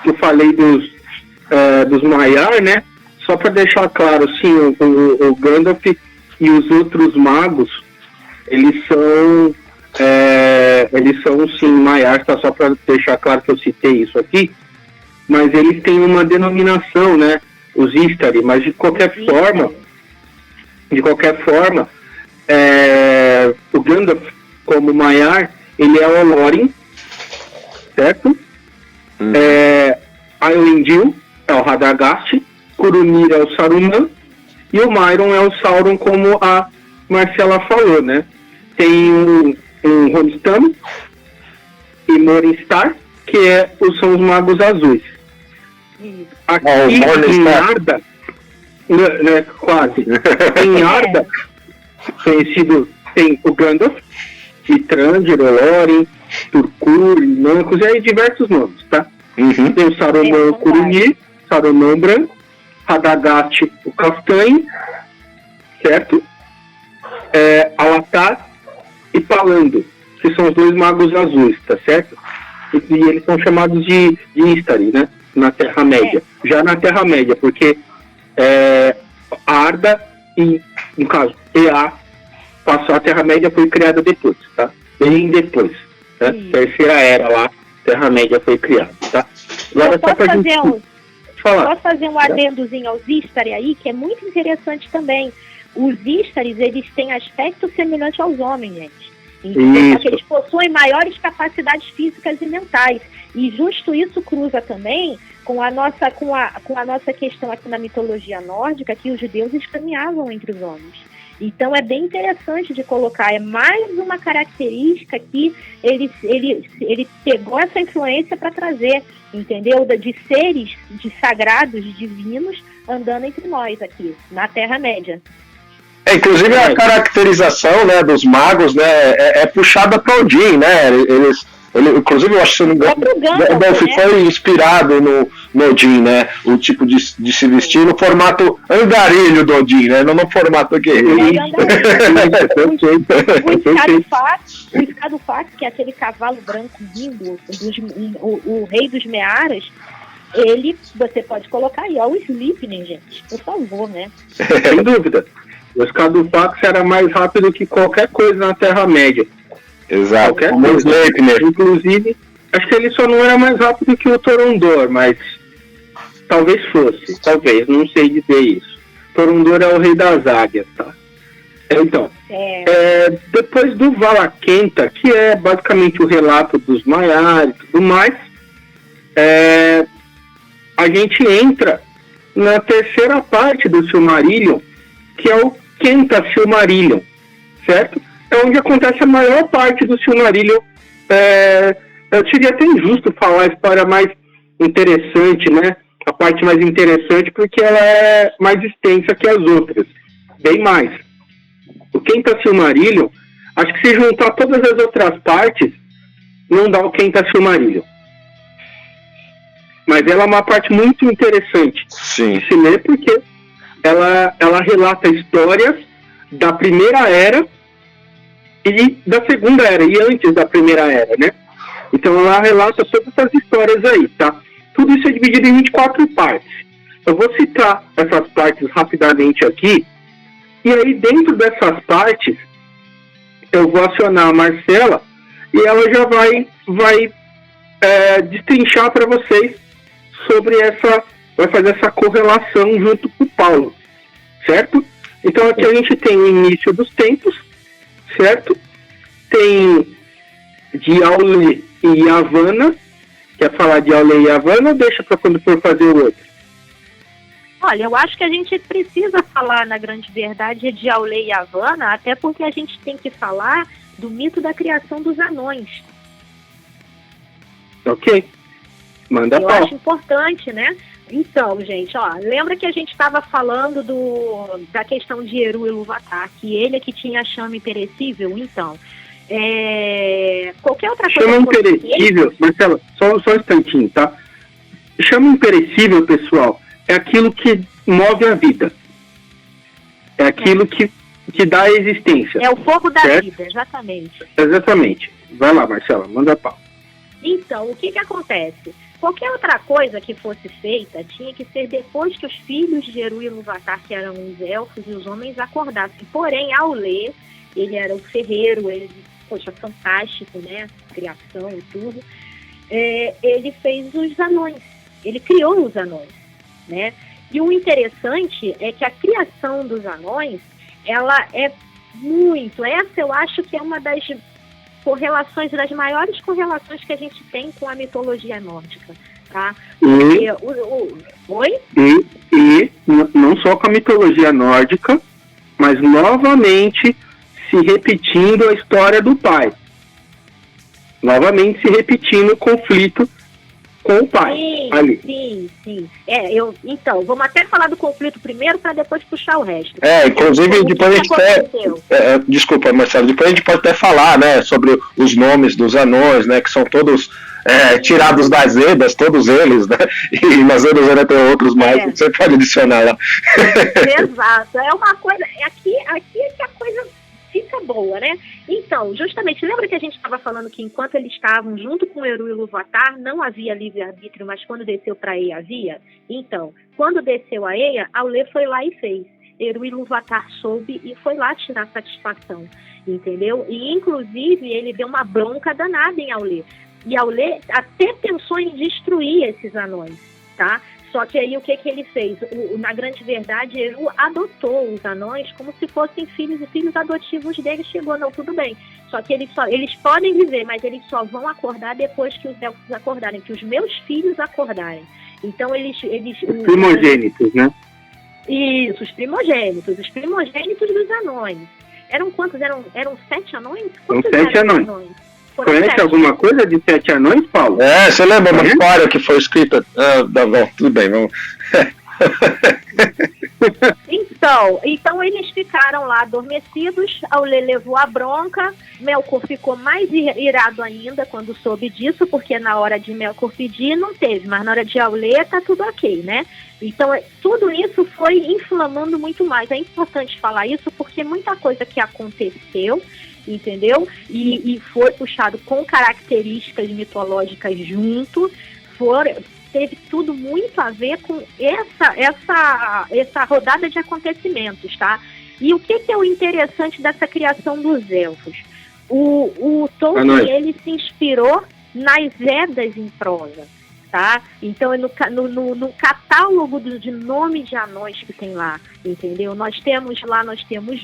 que eu falei dos Maiar, né? Só para deixar claro, sim, o Gandalf e os outros magos, eles são sim Maiar, tá? Só para deixar claro que eu citei isso aqui, mas eles têm uma denominação, né? Os Istari, mas de qualquer forma, o Gandalf como Maiar, ele é o Lórien, certo? Elendil é o Radagast, Curunir é o Saruman e o Myron é o Sauron, como a Marcela falou, né? Tem um Ronstam e Morinstar, que são os magos azuis. Aqui em Arda, né, quase, em Arda, conhecido, tem o Gandalf, Mithrandir, Lórien, Turkur, Mancos, e aí diversos nomes, tá? Tem o Saruman Curunir, Saruman branco, Radagast o castanho, certo? Alatar e Palando, que são os dois magos azuis, tá certo? E eles são chamados de Istari, né? Na Terra-média. Já na Terra-média, porque Arda e, no caso, Ea, a Terra-média foi criada depois, tá? Bem depois. Né? Terceira era lá, Terra-média foi criada, tá? Agora, posso fazer um adendozinho aos Istari aí, que é muito interessante também. Os Istares, eles têm aspecto semelhante aos homens, gente. Então, eles possuem maiores capacidades físicas e mentais. E justo isso cruza também com a nossa questão aqui na mitologia nórdica, que os deuses caminhavam entre os homens. Então é bem interessante de colocar, é mais uma característica que ele pegou essa influência para trazer, entendeu? De seres, de sagrados, divinos, andando entre nós aqui, na Terra-média. Inclusive a caracterização, né, dos magos, né, é puxada para Odin, né? Inclusive, eu acho que, se não me engano, Gandalf foi inspirado no Odin, né? O tipo de se vestir no formato andarilho do Odin, né? Não no formato guerreiro. O Escadufax, que é aquele cavalo branco lindo, o rei dos Mearas, você pode colocar aí, ó, o Sleipnir, gente, por favor, né? Sem dúvida. O Escadufax era mais rápido que qualquer coisa na Terra-média. Exato. Inclusive, acho que ele só não era mais rápido que o Torondor, mas talvez fosse. Talvez, não sei dizer isso. Torondor é o rei das águias, tá? Então, depois do Valakenta, que é basicamente o relato dos Maiar e tudo mais, a gente entra na terceira parte do Silmarillion, que é o Quenta Silmarillion, certo? É onde acontece a maior parte do Silmarillion. Seria até injusto falar a história mais interessante, né? A parte mais interessante, porque ela é mais extensa que as outras. Bem mais. O Quenta Silmarillion, acho que se juntar todas as outras partes, não dá o Quenta Silmarillion. Mas ela é uma parte muito interessante de se ler, porque ela relata histórias da Primeira Era e da Segunda Era, e antes da Primeira Era, né? Então ela relata todas essas histórias aí, tá? Tudo isso é dividido em 24 partes. Eu vou citar essas partes rapidamente aqui, e aí dentro dessas partes, eu vou acionar a Marcela, e ela já vai destrinchar para vocês sobre vai fazer essa correlação junto com o Paulo, certo? Então aqui a gente tem o início dos tempos, certo? Tem de Aule e Yavanna. Quer falar de Aule e Yavanna ou deixa para quando for fazer o outro? Olha, eu acho que a gente precisa falar, na grande verdade, de Aule e Yavanna, até porque a gente tem que falar do mito da criação dos anões. Ok. Manda eu acho importante, né? Então, gente, ó, lembra que a gente estava falando da questão de Eru Ilúvatar, que ele é que tinha a chama imperecível? Então, Qualquer outra coisa. Chama imperecível, Marcela, só um instantinho, tá? Chama imperecível, pessoal, é aquilo que move a vida. É aquilo que dá a existência. É o fogo da certo? vida, exatamente. Exatamente. Vai lá, Marcela, manda pau. Então, o que acontece? Qualquer outra coisa que fosse feita tinha que ser depois que os filhos de Eru e Ilúvatar, que eram os elfos e os homens, acordassem. Porém, Aulë, ele era o ferreiro, ele, poxa, fantástico, né? Criação e tudo. Ele fez os anões. Ele criou os anões, né? E o interessante é que a criação dos anões, ela é muito... Essa eu acho que é uma das correlações, das maiores correlações que a gente tem com a mitologia nórdica, tá? Oi? E não só com a mitologia nórdica, mas novamente se repetindo a história do pai. Novamente se repetindo o conflito com o pai. Sim, ali. Sim. Então, vamos até falar do conflito primeiro para depois puxar o resto. Inclusive, depois a gente desculpa, Marcelo, depois a gente pode até falar, né, sobre os nomes dos anões, né, que são todos tirados das Edas, todos eles, né, e nas Edas ainda tem outros mais, você pode adicionar lá. Exato, é uma coisa, aqui é que a coisa fica boa, né? Então, justamente, lembra que a gente estava falando que enquanto eles estavam junto com Eru e Ilúvatar, não havia livre-arbítrio, mas quando desceu para Eia havia? Então, quando desceu a Eia, Aulë foi lá e fez. Eru e Ilúvatar soube e foi lá tirar satisfação, entendeu? E, inclusive, ele deu uma bronca danada em Aulë. E Aulë até pensou em destruir esses anões, tá? Só que aí o que ele fez? Na grande verdade, Eru adotou os anões como se fossem filhos e filhos adotivos dele. Chegou, não, tudo bem. Só que eles podem viver, mas eles só vão acordar depois que os elfos acordarem, que os meus filhos acordarem. Então eles os primogênitos, né? Isso, os primogênitos dos anões. Eram quantos? Eram 7 anões? Quantos eram 7 anões? Conhece alguma coisa de 7 anões, Paulo? Você lembra uma história que foi escrita? Bom, tudo bem, vamos. Então eles ficaram lá adormecidos, Aulë levou a bronca, Melkor ficou mais irado ainda quando soube disso, porque na hora de Melkor pedir não teve, mas na hora de Aulë tá tudo ok, né? Então tudo isso foi inflamando muito mais. É importante falar isso porque muita coisa que aconteceu, entendeu? E foi puxado com características mitológicas junto, teve tudo muito a ver com essa rodada de acontecimentos, tá? E o que é o interessante dessa criação dos elfos? O Tolkien, ele se inspirou nas Edas em prosa, tá? Então, no catálogo de nomes de anões que tem lá, entendeu? Nós temos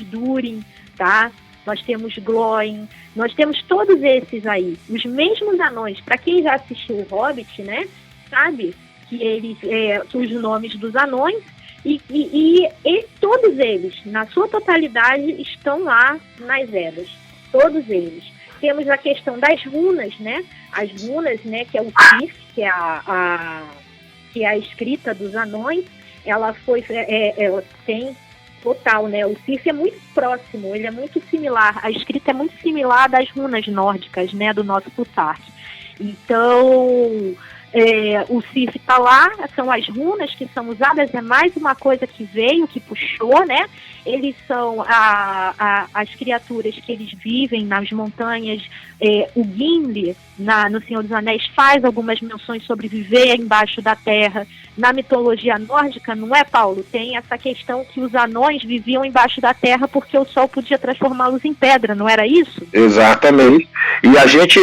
Durin, tá? Nós temos Glóin, nós temos todos esses aí, os mesmos anões. Para quem já assistiu o Hobbit, né, sabe que eles os nomes dos anões e todos eles, na sua totalidade, estão lá nas Edas. Todos eles. Temos a questão das runas, né? As runas, né, que é o Sif, que é a escrita dos anões. Ela tem total, né? O Sif é muito próximo, ele é muito similar, a escrita é muito similar das runas nórdicas, né, do nosso Plutarque. Então, o Sif está lá, são as runas que são usadas, é mais uma coisa que veio, que puxou, né? Eles são as criaturas que eles vivem nas montanhas. O Gimli, no Senhor dos Anéis, faz algumas menções sobre viver embaixo da terra. Na mitologia nórdica, não é, Paulo? Tem essa questão que os anões viviam embaixo da terra porque o sol podia transformá-los em pedra, não era isso? Exatamente. E a gente,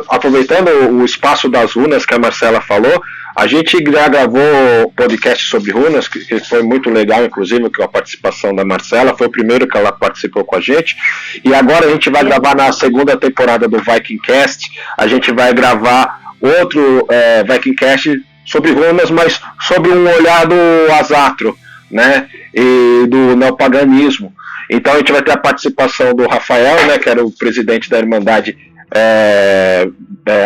aproveitando o espaço das runas que a Marcela falou, a gente já gravou podcast sobre runas, que foi muito legal, inclusive, com a participação da Marcela, foi o primeiro que ela participou com a gente, e agora a gente vai gravar na segunda temporada do Vikingcast, a gente vai gravar outro Vikingcast sobre runas, mas sobre um olhar do Azatro, né, e do neopaganismo. Então a gente vai ter a participação do Rafael, né, que era o presidente da Irmandade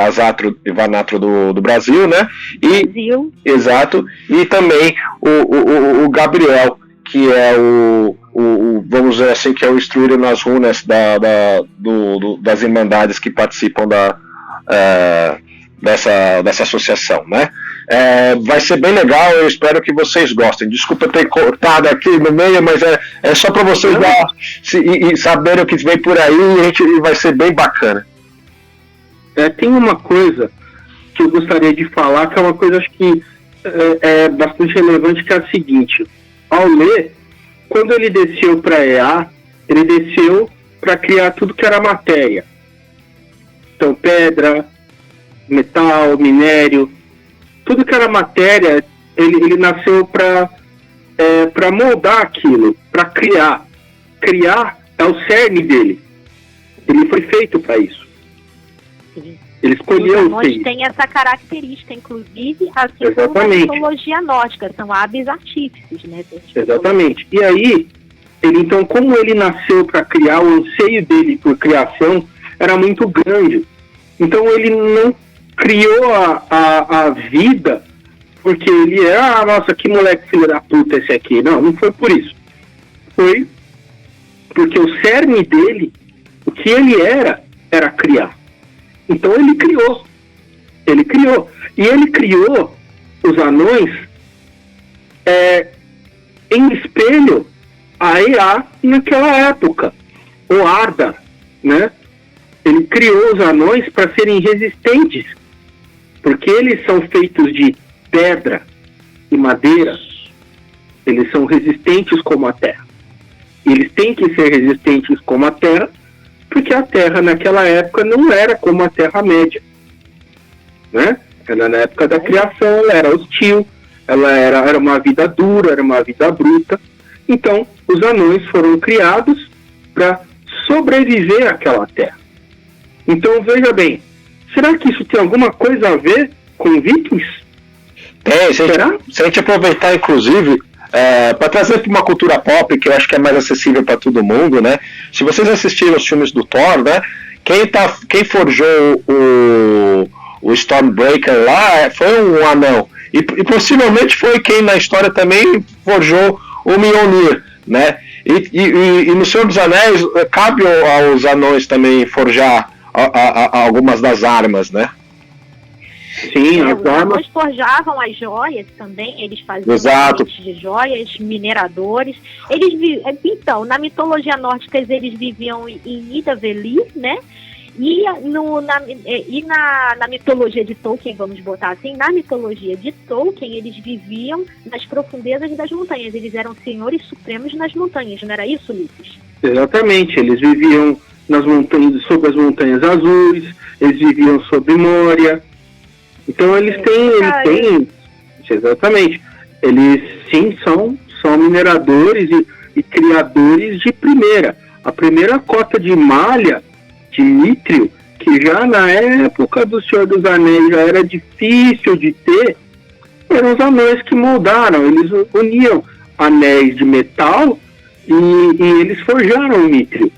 Azatro e Vanatro do Brasil, né? Brasil. Exato. E também o Gabriel, que é o vamos dizer assim, que é o instruído nas runas das irmandades que participam dessa associação, né? Vai ser bem legal, eu espero que vocês gostem. Desculpa ter cortado aqui no meio, mas é só para vocês saberem o que vem por aí, e vai ser bem bacana. Tem uma coisa que eu gostaria de falar, que é uma coisa, acho que é bastante relevante, que é a seguinte: Aulê, quando ele desceu para EA, ele desceu para criar tudo que era matéria. Então, pedra, metal, minério, tudo que era matéria, ele nasceu para moldar aquilo, para criar. Criar é o cerne dele. Ele foi feito para isso. Sim. Ele escolheu o ser. Tem essa característica, inclusive, assim Exatamente. como na mitologia nórdica, são hábeis artífices, né? Exatamente. E aí, então, como ele nasceu para criar, o anseio dele por criação era muito grande. Então ele não criou a vida porque ele nossa, que moleque filho da puta esse aqui. Não foi por isso. Foi porque o cerne dele, o que ele era criar. Então ele criou. E ele criou os anões em espelho a EA naquela época. O Arda, né? Ele criou os anões para serem resistentes, porque eles são feitos de pedra e madeira. Eles são resistentes como a terra. Eles têm que ser resistentes como a terra, porque a terra naquela época não era como a Terra-média, né? Ela, na época da criação, ela era hostil, ela era uma vida dura, era uma vida bruta. Então, os anões foram criados para sobreviver àquela terra. Então, veja bem, será que isso tem alguma coisa a ver com Vikings? Se a gente aproveitar, inclusive, para trazer para uma cultura pop, que eu acho que é mais acessível para todo mundo, né? Se vocês assistiram os filmes do Thor, né? Quem forjou o Stormbreaker lá foi um anão. E possivelmente foi quem na história também forjou o Mjolnir, né? E no Senhor dos Anéis, cabe aos anões também forjar algumas das armas, né? Sim, os anões forjavam as joias também, eles faziam de joias, mineradores. Então, na mitologia nórdica, eles viviam em Nidavellir, né? E na mitologia de Tolkien, vamos botar assim, na mitologia de Tolkien, eles viviam nas profundezas das montanhas. Eles eram senhores supremos nas montanhas, não era isso, Ulisses? Exatamente, eles viviam nas montanhas, sobre as montanhas azuis, eles viviam sobre Moria. Então eles têm, exatamente, eles sim são mineradores e criadores de primeira. A primeira cota de malha de Mithril, que já na época do Senhor dos Anéis já era difícil de ter, eram os anões que moldaram. Eles uniam anéis de metal e eles forjaram o Mithril.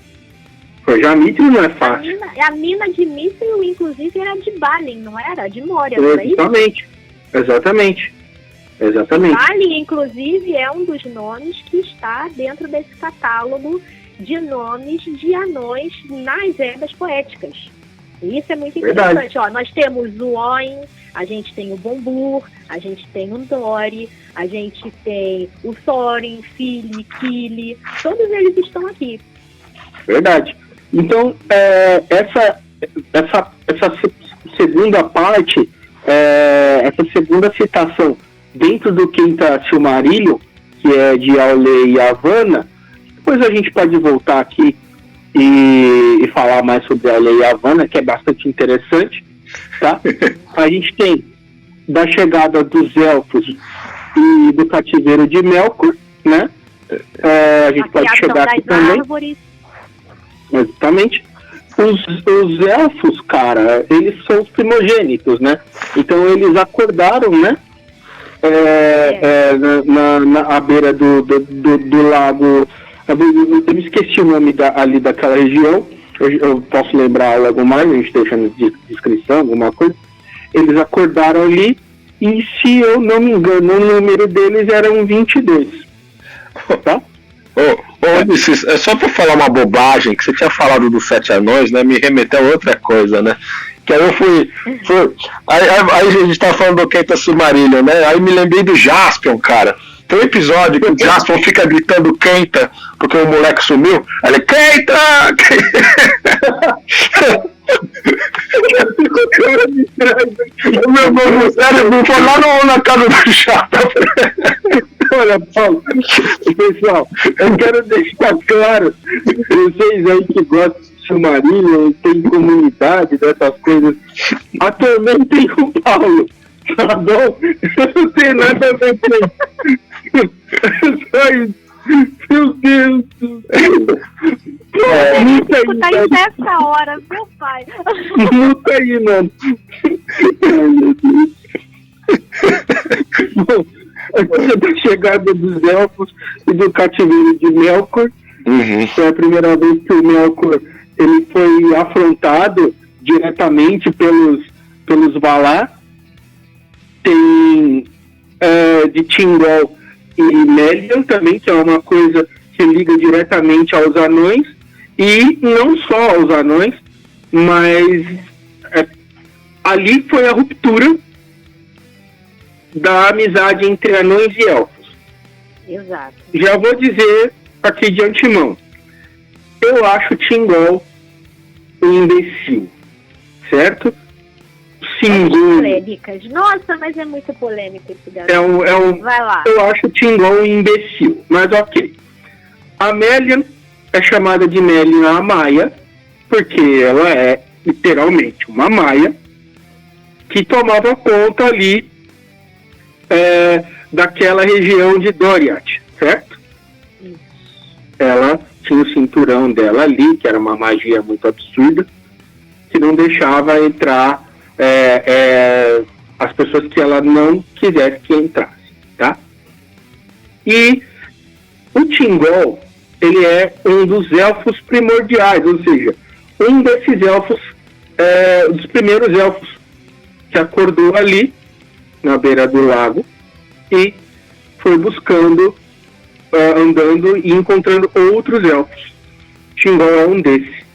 Forjar Mithril não é fácil. A mina de Mithril, inclusive, era de Balin, não era? De Moria, não era isso? Exatamente. Balin, inclusive, é um dos nomes que está dentro desse catálogo de nomes de anões nas Edas Poéticas. E isso é muito interessante. Ó, nós temos o Oin, a gente tem o Bombur, a gente tem o Dori, a gente tem o Thorin, Fili, Kili, todos eles estão aqui. Verdade. Então, essa segunda parte, essa segunda citação dentro do Quinta Silmarillion, que é de Aulê e Yavanna, depois a gente pode voltar aqui e falar mais sobre Aulê e Yavanna, que é bastante interessante, tá? A gente tem da chegada dos elfos e do cativeiro de Melkor, né? A gente pode chegar aqui também. Árvores. Exatamente. Os elfos, cara, eles são os primogênitos, né? Então eles acordaram, né? Na beira do lago. Eu me esqueci o nome ali daquela região. Eu posso lembrar logo mais, a gente deixa na descrição, alguma coisa. Eles acordaram ali e, se eu não me engano, o número deles era 22. Tá? Ô, Ulisses, é só pra falar uma bobagem, que você tinha falado dos 7 anões, né? Me remeteu a outra coisa, né? Que aí eu fui aí a gente tava falando do Kenta Silmarillion, né? Aí me lembrei do Jaspion, cara. Tem um episódio que o Jaspion fica gritando Kenta, porque o moleque sumiu. Aí ele, Kenta! O meu cérebro foi lá na casa do chato. Olha, Paulo, pessoal, eu quero deixar claro, vocês aí que gostam de Silmarillion, tem comunidade dessas coisas, atormentem o Paulo, tá bom? Não tem nada a ver com isso. Só isso. Meu Deus do céu. Tá aí nessa hora, meu pai. Muta aí, mano. Ai, meu Deus. Bom, a coisa da chegada dos elfos e do cativeiro de Melkor. Foi a primeira vez que o Melkor ele foi afrontado diretamente pelos Valar. Tem de Thingol e Melian também, que é uma coisa que liga diretamente aos anões, e não só aos anões, mas ali foi a ruptura da amizade entre anões e elfos. Exato. Já vou dizer aqui de antemão, eu acho Thingol um imbecil, certo? Polêmicas. Nossa, mas é muito polêmico esse garoto. Vai lá. Eu acho Thingol um imbecil, mas ok. A Melian é chamada de Melian a Maia, porque ela é literalmente uma Maia que tomava conta ali daquela região de Doriath, certo? Ela tinha o cinturão dela ali, que era uma magia muito absurda, que não deixava entrar as pessoas que ela não quisesse que entrassem, tá? E o Thingol, ele é um dos elfos primordiais, ou seja, um desses elfos, dos primeiros elfos que acordou ali, na beira do lago, e foi buscando, andando e encontrando outros elfos. Thingol é um desses.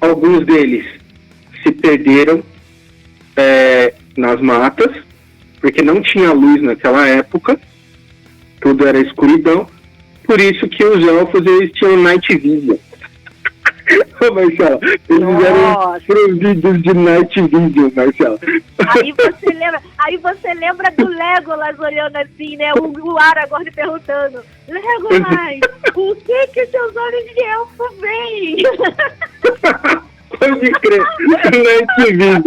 Alguns deles se perderam nas matas, porque não tinha luz naquela época, tudo era escuridão, por isso que os elfos eles tinham Night Vision. Marcelo, eles eram providos de Night Vision, Marcelo. Aí você lembra do Legolas olhando assim, né? O Aragorn perguntando, Legolas, o que seus olhos de elfo veem? Pode crer, Night Vision.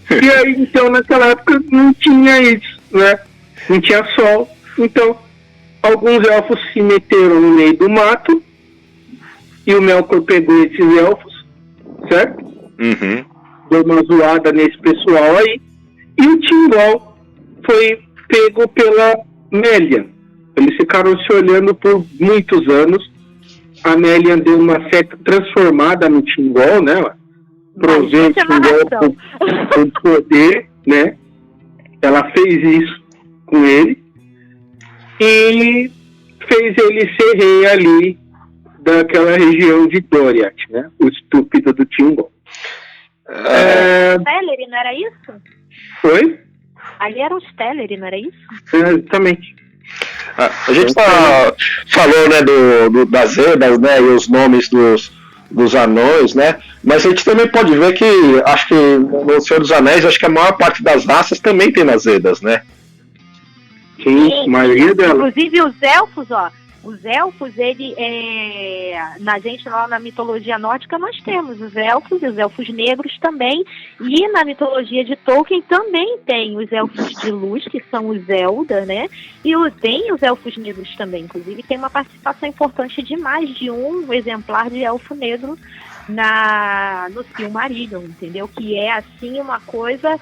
E aí, então, naquela época não tinha isso, né? Não tinha sol. Então, alguns elfos se meteram no meio do mato e o Melkor pegou esses elfos, certo? Deu uma zoada nesse pessoal aí. E o Thingol foi pego pela Melian. Eles ficaram se olhando por muitos anos. A Melian deu uma certa transformada no Thingol, né? Proveu o Thingol com poder, né? Ela fez isso com ele e fez ele ser rei ali daquela região de Doriath, né? O estúpido do Thingol. Teleri, não era isso? Foi? Ali era os Teleri, não era isso? Exatamente. A gente falou, né, das Edas, né, e os nomes dos anões, né, mas a gente também pode ver que, acho que no Senhor dos Anéis, acho que a maior parte das raças também tem nas Edas, né? Sim, a maioria delas. Inclusive os elfos, na gente lá na mitologia nórdica nós temos os elfos negros também, e na mitologia de Tolkien também tem os elfos de luz, que são os Eldar, né? E tem os elfos negros também, inclusive tem uma participação importante de mais de um exemplar de elfo negro no Silmarillion, entendeu? Que é assim uma coisa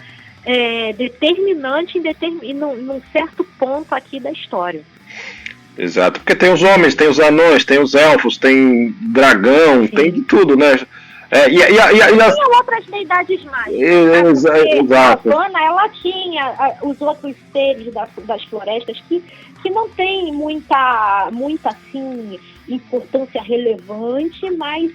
determinante num certo ponto aqui da história. Exato, porque tem os homens, tem os anões, tem os elfos, tem dragão, tem de tudo, né? Tinha outras deidades mais. Exato. A Havana, ela tinha os outros seres das florestas que não tem muita assim, importância relevante, mas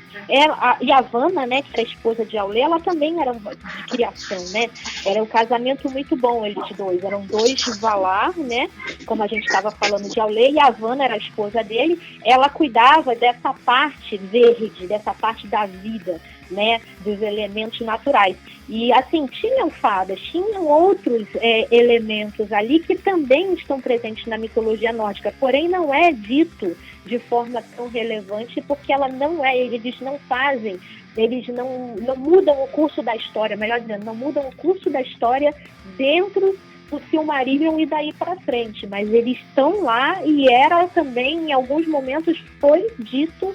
e a Havana, né, que era a esposa de Aulê, ela também era de criação, né? Era um casamento muito bom, eles dois. Eram dois Valar, né? Como a gente estava falando de Aulê, e a Havana era a esposa dele. Ela cuidava dessa parte verde, dessa parte da vida, né, dos elementos naturais. E assim, tinham fadas, tinham outros elementos ali que também estão presentes na mitologia nórdica, porém não é dito de forma tão relevante, porque ela não eles não fazem, eles não mudam o curso da história, melhor dizendo, não mudam o curso da história dentro do Silmarillion e daí para frente, mas eles estão lá e era também, em alguns momentos, foi dito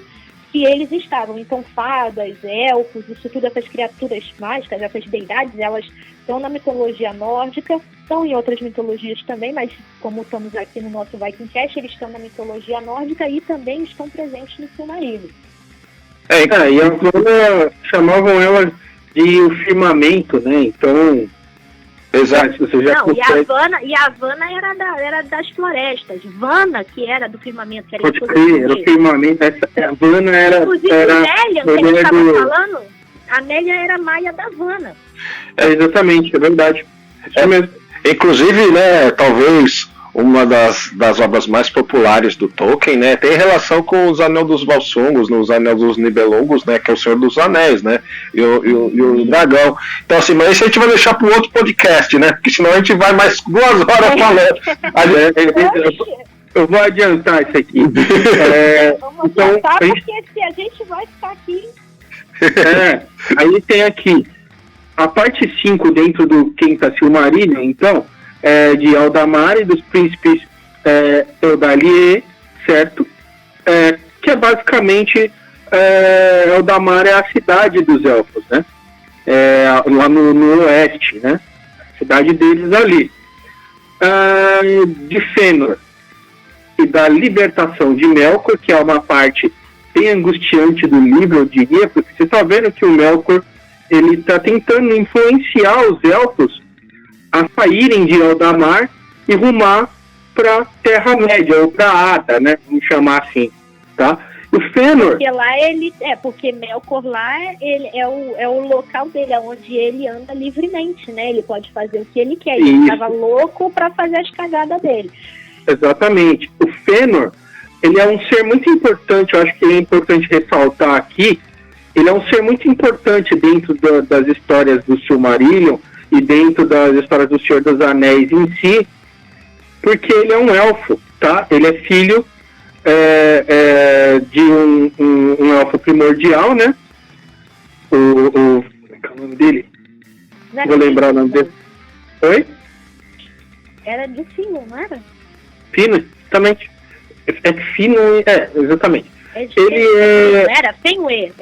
que eles estavam. Então, fadas, elfos, isso tudo, essas criaturas mágicas, essas deidades, elas estão na mitologia nórdica, estão em outras mitologias também, mas como estamos aqui no nosso Viking Cast, eles estão na mitologia nórdica e também estão presentes no Silmarillion. E a Havana chamavam ela de o firmamento, né? Então... Exato, você já não, e a Havana era das florestas. Vana, que era do firmamento. Que era pode crer, era o firmamento. A Vana era... Inclusive, a Nélia, que a gente estava falando, a Nélia era maia da Vana. Exatamente, é verdade. É mesmo. Inclusive, né, talvez uma das obras mais populares do Tolkien, né, tem relação com os Anel dos Valsungos, os Anel dos Nibelungos, né, que é o Senhor dos Anéis, né, e o Dragão. Então, assim, mas isso a gente vai deixar para um outro podcast, né, porque senão a gente vai mais 2 horas falando. Eu vou adiantar isso aqui. Vamos adiantar, porque se a gente vai ficar aqui... aí tem aqui a parte 5 dentro do Quinta Silmarillion, então, de Aldamar e dos príncipes Eudalier, certo? Que é basicamente Aldamar é a cidade dos elfos, né? Lá no oeste, né? A cidade deles ali. De Fëanor e da libertação de Melkor, que é uma parte bem angustiante do livro, eu diria, porque você está vendo que o Melkor ele está tentando influenciar os elfos a saírem de Aldamar e rumar para Terra-média, ou para Ada, né? Vamos chamar assim, tá? O Fëanor... Porque Melkor lá ele é o local dele, onde ele anda livremente, né? Ele pode fazer o que ele quer. Ele estava louco para fazer as cagadas dele. Exatamente. O Fëanor, ele é um ser muito importante, eu acho que é importante ressaltar aqui, ele é um ser muito importante dentro das histórias do Silmarillion e dentro das histórias do Senhor dos Anéis em si, porque ele é um elfo, tá? Ele é filho de um elfo primordial, né? Qual é o nome dele? Vou lembrar o nome dele. Oi? Era de Fino, não era? Fino, exatamente. Fino, exatamente. Era Fenwë.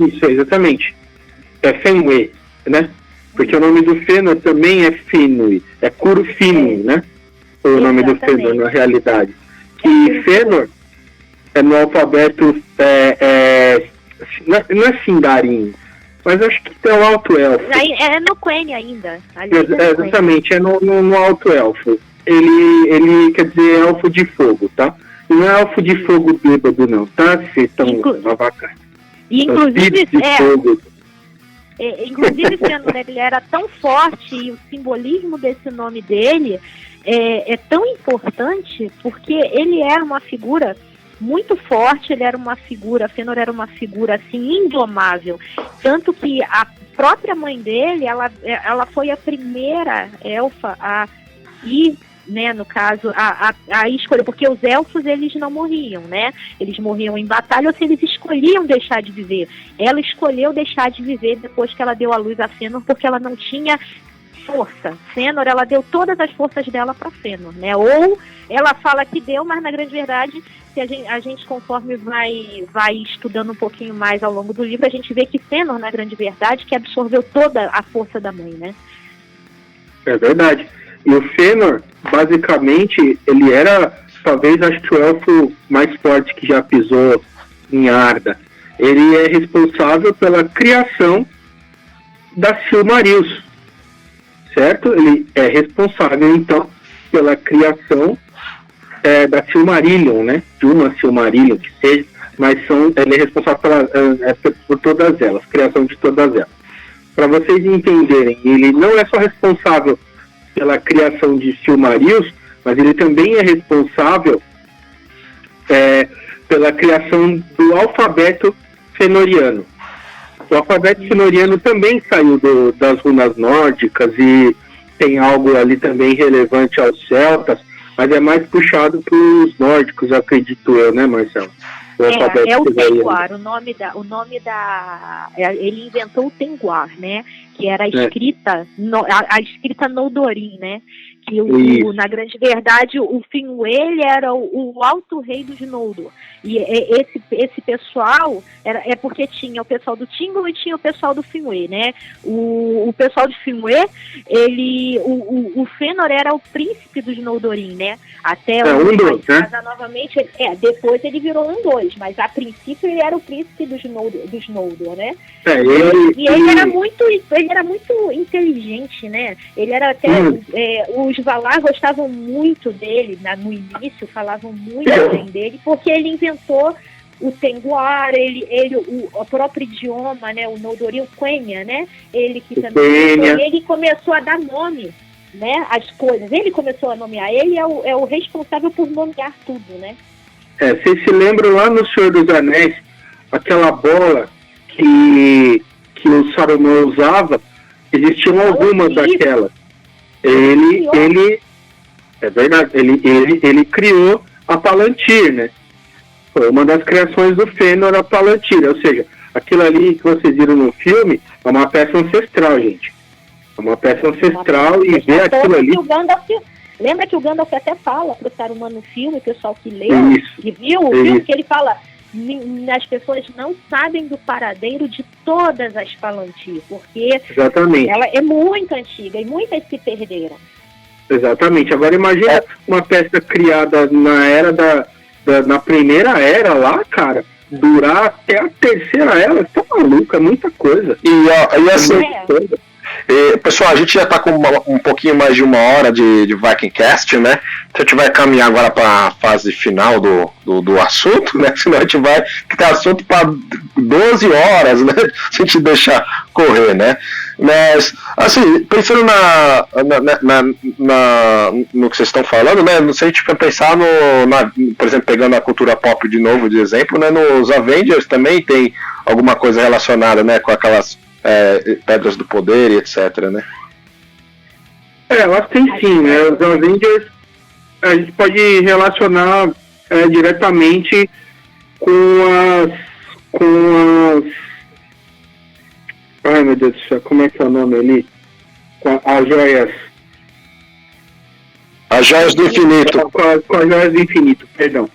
Isso, exatamente. É Fenwë, né? Porque o nome do Fëanor também é Finwë, é Curufino, né? O nome do Fëanor, na realidade. Que Fëanor, no alfabeto, não é Sindarin, mas acho que é o Alto Elfo. É no Quenya ainda. Exatamente, é no Alto Elfo. Ele quer dizer elfo de fogo, tá? Não é elfo de fogo bêbado, não, tá? Vocês estão vaca. Inclusive, inclusive, Fëanor, ele era tão forte e o simbolismo desse nome dele é tão importante porque ele era uma figura muito forte, Fëanor era uma figura assim indomável, tanto que a própria mãe dele, ela foi a primeira elfa a ir, né, no caso, a escolha, porque os elfos, eles não morriam, né, eles morriam em batalha, ou se eles escolhiam deixar de viver. Ela escolheu deixar de viver depois que ela deu à luz a Fëanor, porque ela não tinha força. Fëanor, ela deu todas as forças dela para Fëanor, né, ou ela fala que deu, mas na grande verdade, se a gente conforme vai estudando um pouquinho mais ao longo do livro, a gente vê que Fëanor, na grande verdade, que absorveu toda a força da mãe, né. É verdade. E o Fëanor, basicamente, ele era, talvez, acho que o elfo mais forte que já pisou em Arda. ele é responsável pela criação da Silmarils, certo? Ele é responsável, então, pela criação da Silmarillion, né? De uma Silmarillion, que seja, mas ele é responsável por todas elas, criação de todas elas. Para vocês entenderem, ele não é só responsável pela criação de Silmarils, mas ele também é responsável pela criação do alfabeto fënoriano. O alfabeto fënoriano também saiu das runas nórdicas e tem algo ali também relevante aos celtas, mas é mais puxado para os nórdicos, acredito eu, né, Marcelo? O Tengwar, ele inventou o Tengwar, né? Que era a escrita, a escrita Noldorin, né? Que na grande verdade o Finwë, ele era o alto rei dos Noldor. E esse pessoal é porque tinha o pessoal do Tingol e tinha o pessoal do Finwë, né? O pessoal de Finwë, o Fëanor era o príncipe dos Noldorin, né? Até novamente, depois ele virou um dois, mas a princípio ele era o príncipe dos Noldor, né? Ele era muito inteligente, né? Ele era até os Valar gostavam muito dele, no início falavam muito bem dele, porque ele inventou o Tengwar, o próprio idioma, né? O Noldorin, o Quenya, né? Ele começou a dar nome, né? As coisas. Ele começou a nomear. Ele é o responsável por nomear tudo, né? Vocês se lembram lá no Senhor dos Anéis, aquela bola que o Saruman usava? Existiam algumas daquelas. É verdade, ele criou a Palantir, né? Foi uma das criações do Fëanor, a Palantir, ou seja, aquilo ali que vocês viram no filme é uma peça ancestral, gente. É uma peça ancestral e ver aquilo ali... Lembra que o Gandalf até fala pro Saruman no filme, o pessoal que leu e viu o filme, que ele fala: as pessoas não sabem do paradeiro de todas as Palantir, porque ela é muito antiga e muitas se perderam. Exatamente. Agora imagina uma peça criada na era na primeira era lá, cara, durar até a terceira era, tá maluco, é muita coisa. E assim, pessoal, a gente já tá com um pouquinho mais de 1 hora de Vikingcast, né? Então a gente vai caminhar agora para a fase final do assunto, né? Senão a gente vai ficar assunto para 12 horas, né? Se a gente deixar correr, né? Mas, assim, pensando no que vocês estão falando, né? Se a gente pensar por exemplo, pegando a cultura pop de novo de exemplo, né? Nos Avengers também tem alguma coisa relacionada, né? Com aquelas pedras do poder e etc, né? Elas têm sim, né? Os Avengers a gente pode relacionar diretamente com as... Ai, meu Deus do céu, como é que é o nome ali? Com as joias. As joias do infinito. Com as joias do infinito, perdão.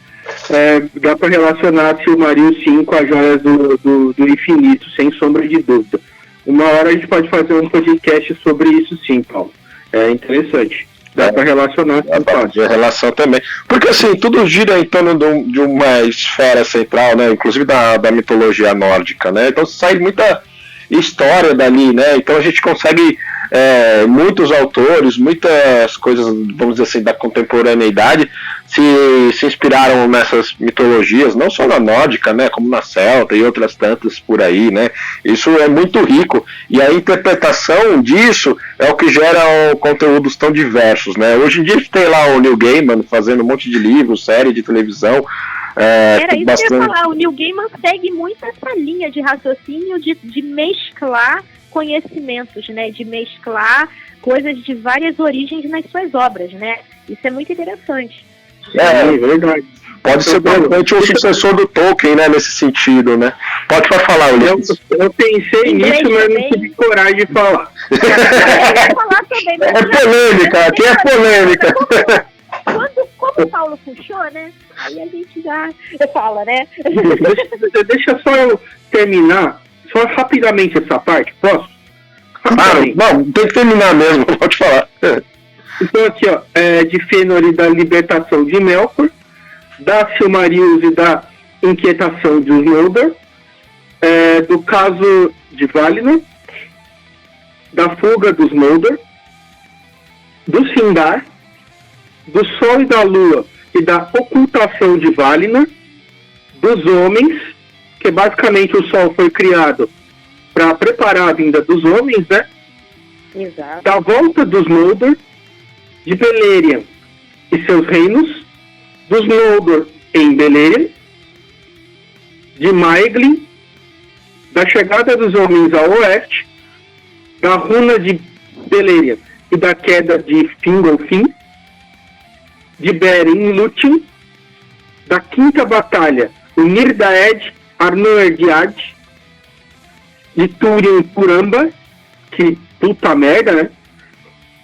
Dá para relacionar a Silmaril sim com as joias do infinito, sem sombra de dúvida. Uma hora a gente pode fazer um podcast sobre isso sim, Paulo. É interessante. Dá para relacionar. De relação também. Porque assim, tudo gira em torno de uma esfera central, né? Inclusive da mitologia nórdica, né? Então sai muita história dali, né? Então a gente consegue muitos autores, muitas coisas, vamos dizer assim, da contemporaneidade se inspiraram nessas mitologias, não só na nórdica, né, como na celta e outras tantas por aí, né? Isso é muito rico e a interpretação disso é o que gera conteúdos tão diversos, né? Hoje em dia tem lá o Neil Gaiman fazendo um monte de livros, série de televisão. Era isso que eu ia falar, o Neil Gaiman segue muito essa linha de raciocínio de mesclar conhecimentos, né, de mesclar coisas de várias origens nas suas obras, né? Isso é muito interessante. É verdade. Pode ser provavelmente o sucessor do Tolkien, né, nesse sentido, né? Pode falar, Ulisses. Eu pensei nisso, mas não tive coragem de falar. É polêmica, aqui é polêmica. Como o Paulo puxou, né? Aí a gente já fala, né? Deixa só eu terminar, só rapidamente essa parte, posso? Não, tem que terminar mesmo, pode falar. Então aqui, ó, de Fëanor e da libertação de Melkor, da Silmarils e da inquietação dos Noldor, do caso de Valinor, da fuga dos Noldor, do Sindar, do Sol e da Lua e da ocultação de Valinor, dos homens, que basicamente o Sol foi criado para preparar a vinda dos homens, né? Exato. Da volta dos Noldor, de Beleriand e seus reinos, dos Noldor em Beleriand, de Maeglin, da chegada dos homens ao oeste, da runa de Beleriand e da queda de Fingolfin, de Beren Lúthien, da quinta batalha, o Mirdaed Arnoediad, de Túrin Puramba, que puta merda, né?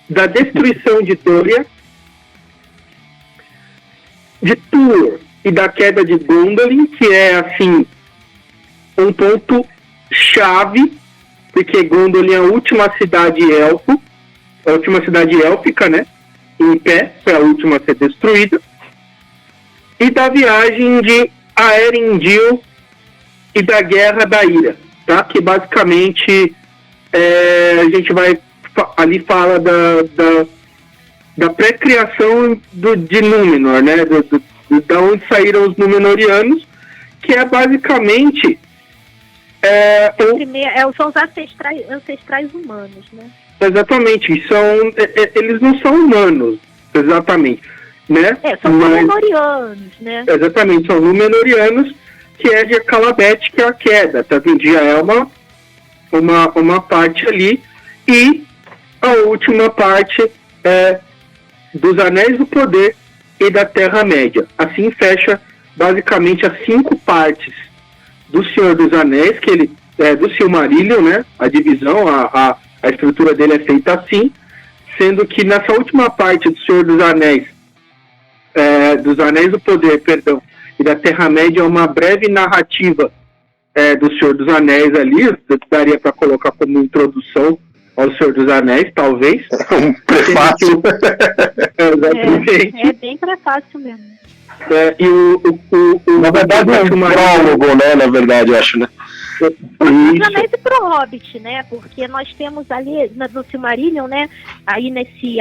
Da destruição de Dória, de Túr e da queda de Gondolin, que é, assim, um ponto chave, porque Gondolin é a última cidade élfica, né? Em pé, foi a última a ser destruída. E da viagem de Aerindil e da Guerra da Ira, tá? Que basicamente a gente vai ali fala da pré-criação de Númenor, né? Da onde saíram os Númenorianos, que é basicamente são os ancestrais humanos, né? Exatamente, eles não são humanos, exatamente, né? São Númenorianos, né? Exatamente, são Númenorianos, que é de Calabete, que é a queda, tá vendo? Já é uma parte ali, e a última parte é dos Anéis do Poder e da Terra-média. Assim fecha basicamente as 5 partes do Senhor dos Anéis, que ele do Silmarillion, né? A divisão, a estrutura dele é feita assim, sendo que nessa última parte do Senhor dos Anéis, dos Anéis do Poder, perdão, e da Terra-média é uma breve narrativa do Senhor dos Anéis ali, daria para colocar como introdução ao Senhor dos Anéis, talvez. Um prefácio. Exatamente. É bem prefácio mesmo. Na verdade é um prólogo, né? Na verdade, eu acho, né? Os Anéis pro Hobbit, né? Porque nós temos ali no Silmarillion, né? Aí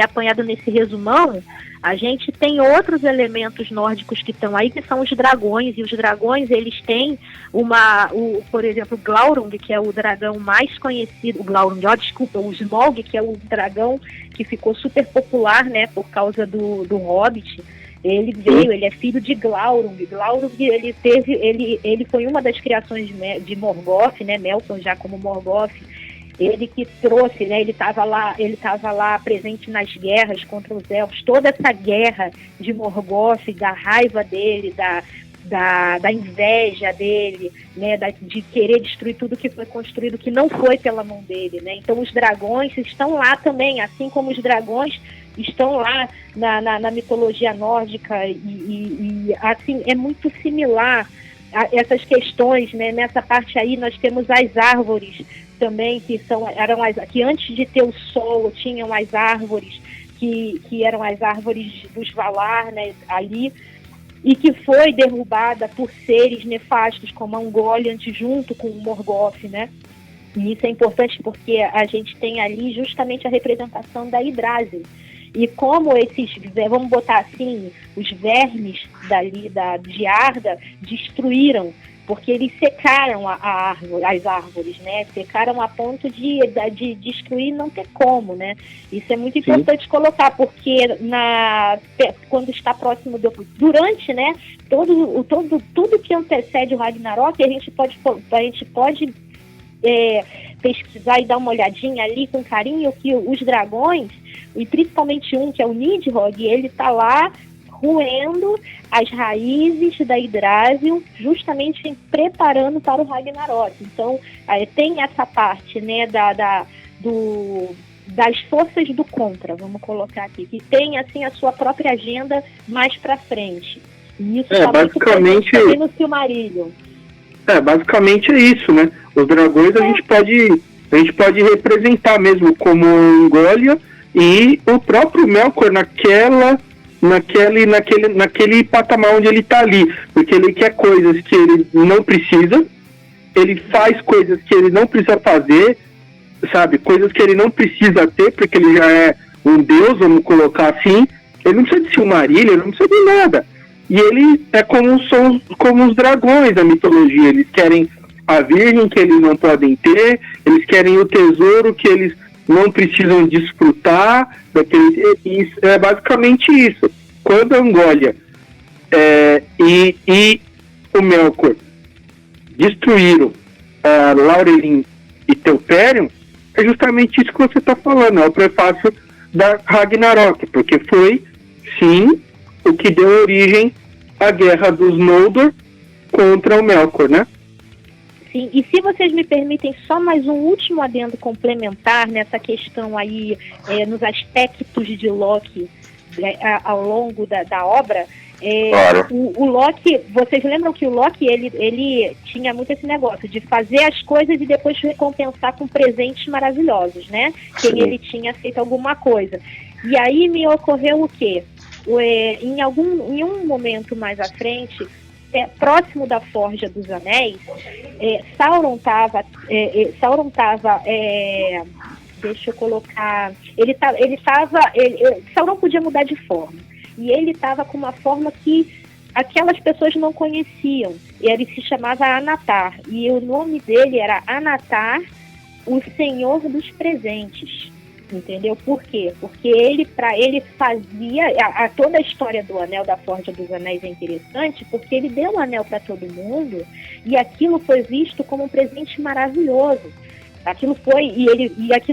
apanhado nesse resumão, a gente tem outros elementos nórdicos que estão aí, que são os dragões, e os dragões, eles têm por exemplo, o Glaurung, que é o dragão mais conhecido, o Smaug, que é o dragão que ficou super popular, né, por causa do Hobbit. Ele ele é filho de Glaurung. Glaurung, ele foi uma das criações de Morgoth, né, Melkor já como Morgoth. Ele que trouxe, né, ele estava lá presente nas guerras contra os elfos, toda essa guerra de Morgoth, da raiva dele, da inveja dele, né, de querer destruir tudo que foi construído, que não foi pela mão dele, né? Então os dragões estão lá também, assim como os dragões estão lá na mitologia nórdica, e assim, é muito similar a essas questões, né? Nessa parte aí nós temos as árvores também, que antes de ter o sol tinham as árvores, que eram as árvores dos Valar, né, ali, e que foi derrubada por seres nefastos como a Ungoliant junto com o Morgoth, né? E isso é importante porque a gente tem ali justamente a representação da Yggdrasil. E como vamos botar assim, os vermes de Arda destruíram, porque eles secaram as árvores, né? Secaram a ponto de destruir, não ter como, né? Isso é muito importante colocar, porque quando está próximo durante, né? Tudo que antecede o Ragnarok, a gente pode pesquisar e dar uma olhadinha ali com carinho, que os dragões, e principalmente um que é o Nidhogg, ele está lá roendo as raízes da Yggdrasil, justamente preparando para o Ragnarok. Então, tem essa parte, né, das forças do contra, vamos colocar aqui, que tem assim a sua própria agenda mais para frente. E isso está muito presente também no Silmarillion. Basicamente é isso, né? Os dragões a gente pode representar mesmo como Ungoliant e o próprio Melkor naquele patamar onde ele está ali, porque ele quer coisas que ele não precisa, ele faz coisas que ele não precisa fazer, sabe? Coisas que ele não precisa ter, porque ele já é um deus, vamos colocar assim. Ele não precisa de Silmarillion, ele não precisa de nada. E ele é como os dragões da mitologia. Eles querem a virgem que eles não podem ter, eles querem o tesouro que eles não precisam desfrutar. É basicamente isso. Quando a Angólia e o Melkor destruíram Laurelin e Telperion, é justamente isso que você está falando, é o prefácio da Ragnarok, porque foi, sim, o que deu origem à guerra dos Noldor contra o Melkor, né? Sim, e se vocês me permitem só mais um último adendo complementar nessa questão aí, nos aspectos de Loki ao longo da obra, claro. o Loki, vocês lembram que o Loki, ele tinha muito esse negócio de fazer as coisas e depois recompensar com presentes maravilhosos, né? Quem ele tinha feito alguma coisa. E aí me ocorreu o quê? Em um momento mais à frente, próximo da Forja dos Anéis, Sauron estava deixa eu colocar, Sauron podia mudar de forma, e ele estava com uma forma que aquelas pessoas não conheciam. Ele se chamava Anatar, e o nome dele era Anatar, o Senhor dos Presentes. Entendeu? Por quê? Porque ele fazia... toda a história do Anel da Forja dos Anéis é interessante, porque ele deu o anel para todo mundo, e aquilo foi visto como um presente maravilhoso. Aquilo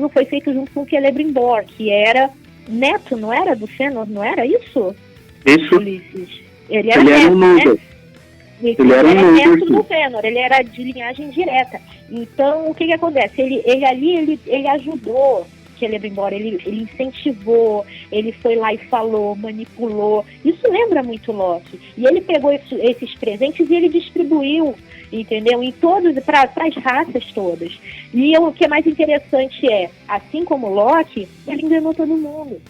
foi feito junto com o Celebrimbor, que era neto, não era? Do Fëanor, não era isso? Isso. Ulisses. Ele era neto, um Noldor. né? Ele era neto do Fëanor, ele era de linhagem direta. Então, o que acontece? Ele ajudou Celebrimbor, ele incentivou, ele foi lá e falou, manipulou. Isso lembra muito Loki. E ele pegou esses presentes e ele distribuiu, entendeu? Em todos, para as raças todas. E o que é mais interessante assim como Loki, ele enganou todo mundo.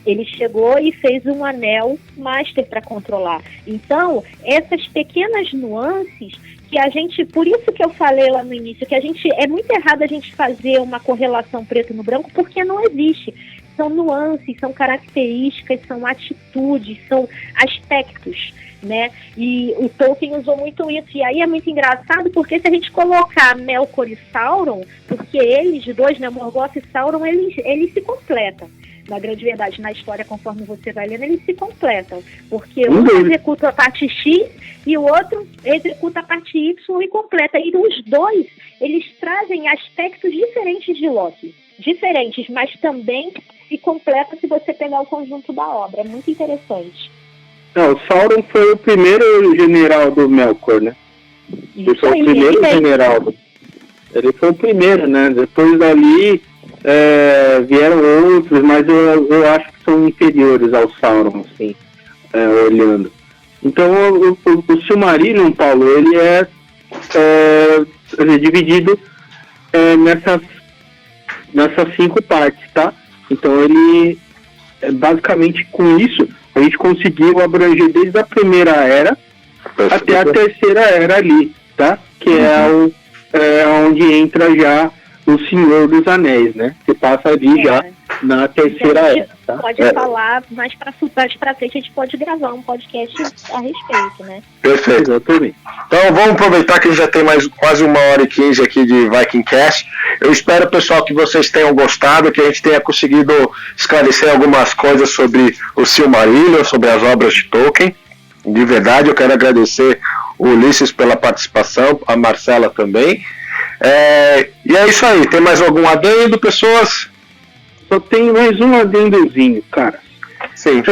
Ele chegou e fez um anel master para controlar. Então, essas pequenas nuances que a gente, por isso que eu falei lá no início, que é muito errado a gente fazer uma correlação preto no branco, porque não existe. São nuances, são características, são atitudes, são aspectos, né? E o Tolkien usou muito isso. E aí é muito engraçado, porque se a gente colocar Melkor e Sauron, porque eles dois, né, Morgoth e Sauron, eles se completam. Na grande verdade, na história, conforme você vai lendo, eles se completam. Porque um executa a parte X e o outro executa a parte Y e completa. E os dois, eles trazem aspectos diferentes de Loki. Diferentes, mas também se completa se você pegar o conjunto da obra. É muito interessante. Não, o Sauron foi o primeiro general do Melkor, né? Ele foi o primeiro general. Ele foi o primeiro, né? Depois dali... vieram outros, mas eu acho que são inferiores ao Sauron, assim, olhando. Então, o Silmarillion, Paulo, ele é dividido nessas 5 partes, tá? Então, ele, basicamente, com isso, a gente conseguiu abranger desde a primeira era até a terceira era ali, tá? Que é onde entra já o Senhor dos Anéis, né? Que passa ali já na terceira era. Tá? Pode falar mais pra frente, a gente pode gravar um podcast a respeito, né? Perfeito. Exatamente. Então vamos aproveitar que a gente já tem mais quase 1h15 aqui de VikingCast. Eu espero, pessoal, que vocês tenham gostado, que a gente tenha conseguido esclarecer algumas coisas sobre o Silmarillion, sobre as obras de Tolkien. De verdade, eu quero agradecer o Ulisses pela participação, a Marcela também. E é isso aí. Tem mais algum adendo, pessoas? Só tem mais um adendozinho, cara. Sim.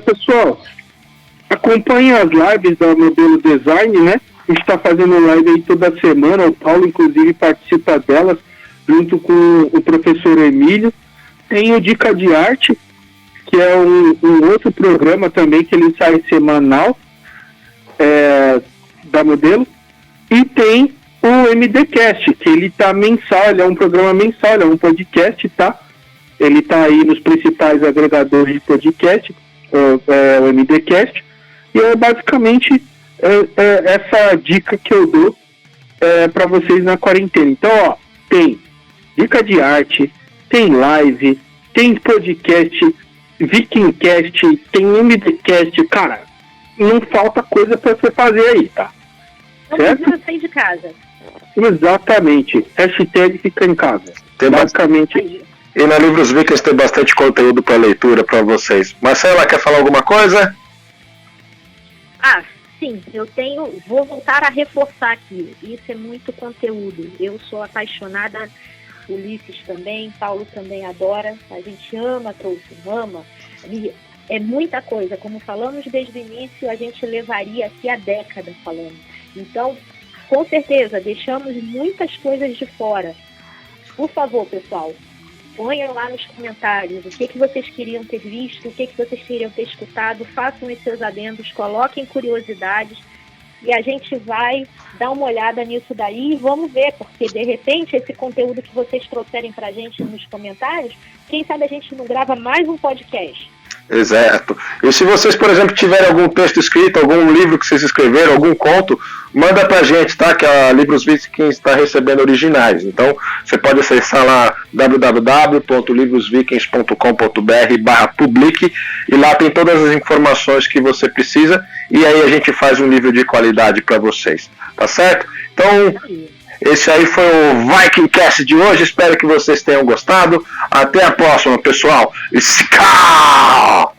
Pessoal, acompanhe as lives da Modelo Design, né? A gente está fazendo live aí toda semana. O Paulo, inclusive, participa delas junto com o professor Emílio. Tem o Dica de Arte, que é um outro programa também que ele sai semanal da Modelo. E tem o MDcast, que ele tá mensal, ele é um programa mensal, ele é um podcast, tá? Ele tá aí nos principais agregadores de podcast, o MDcast, e é basicamente essa dica que eu dou para vocês na quarentena. Então, ó, tem dica de arte, tem live, tem podcast, Vikingcast, tem MDcast, cara, não falta coisa para você fazer aí, tá? Não certo? precisa sair de casa. Exatamente. Hashtag fica em casa. Tem basicamente. Aí. E na Livros Vikings tem bastante conteúdo para leitura para vocês. Marcela, quer falar alguma coisa? Ah, sim, vou voltar a reforçar aqui. Isso é muito conteúdo. Eu sou apaixonada, Ulisses também, Paulo também adora. A gente ama Tolkien, ama. E é muita coisa. Como falamos desde o início, a gente levaria aqui a década falando. Então, com certeza, deixamos muitas coisas de fora. Por favor, pessoal, ponham lá nos comentários o que vocês queriam ter visto, o que vocês queriam ter escutado, façam os seus adendos, coloquem curiosidades e a gente vai dar uma olhada nisso daí e vamos ver, porque de repente esse conteúdo que vocês trouxerem pra gente nos comentários, quem sabe a gente não grava mais um podcast. Exato. E se vocês, por exemplo, tiverem algum texto escrito, algum livro que vocês escreveram, algum conto, manda pra gente, tá? Que a Livros Vikings está recebendo originais. Então, você pode acessar lá www.livrosvikings.com.br/public e lá tem todas as informações que você precisa e aí a gente faz um nível de qualidade para vocês. Tá certo? Então, esse aí foi o Vikingcast de hoje. Espero que vocês tenham gostado. Até a próxima, pessoal. Skál!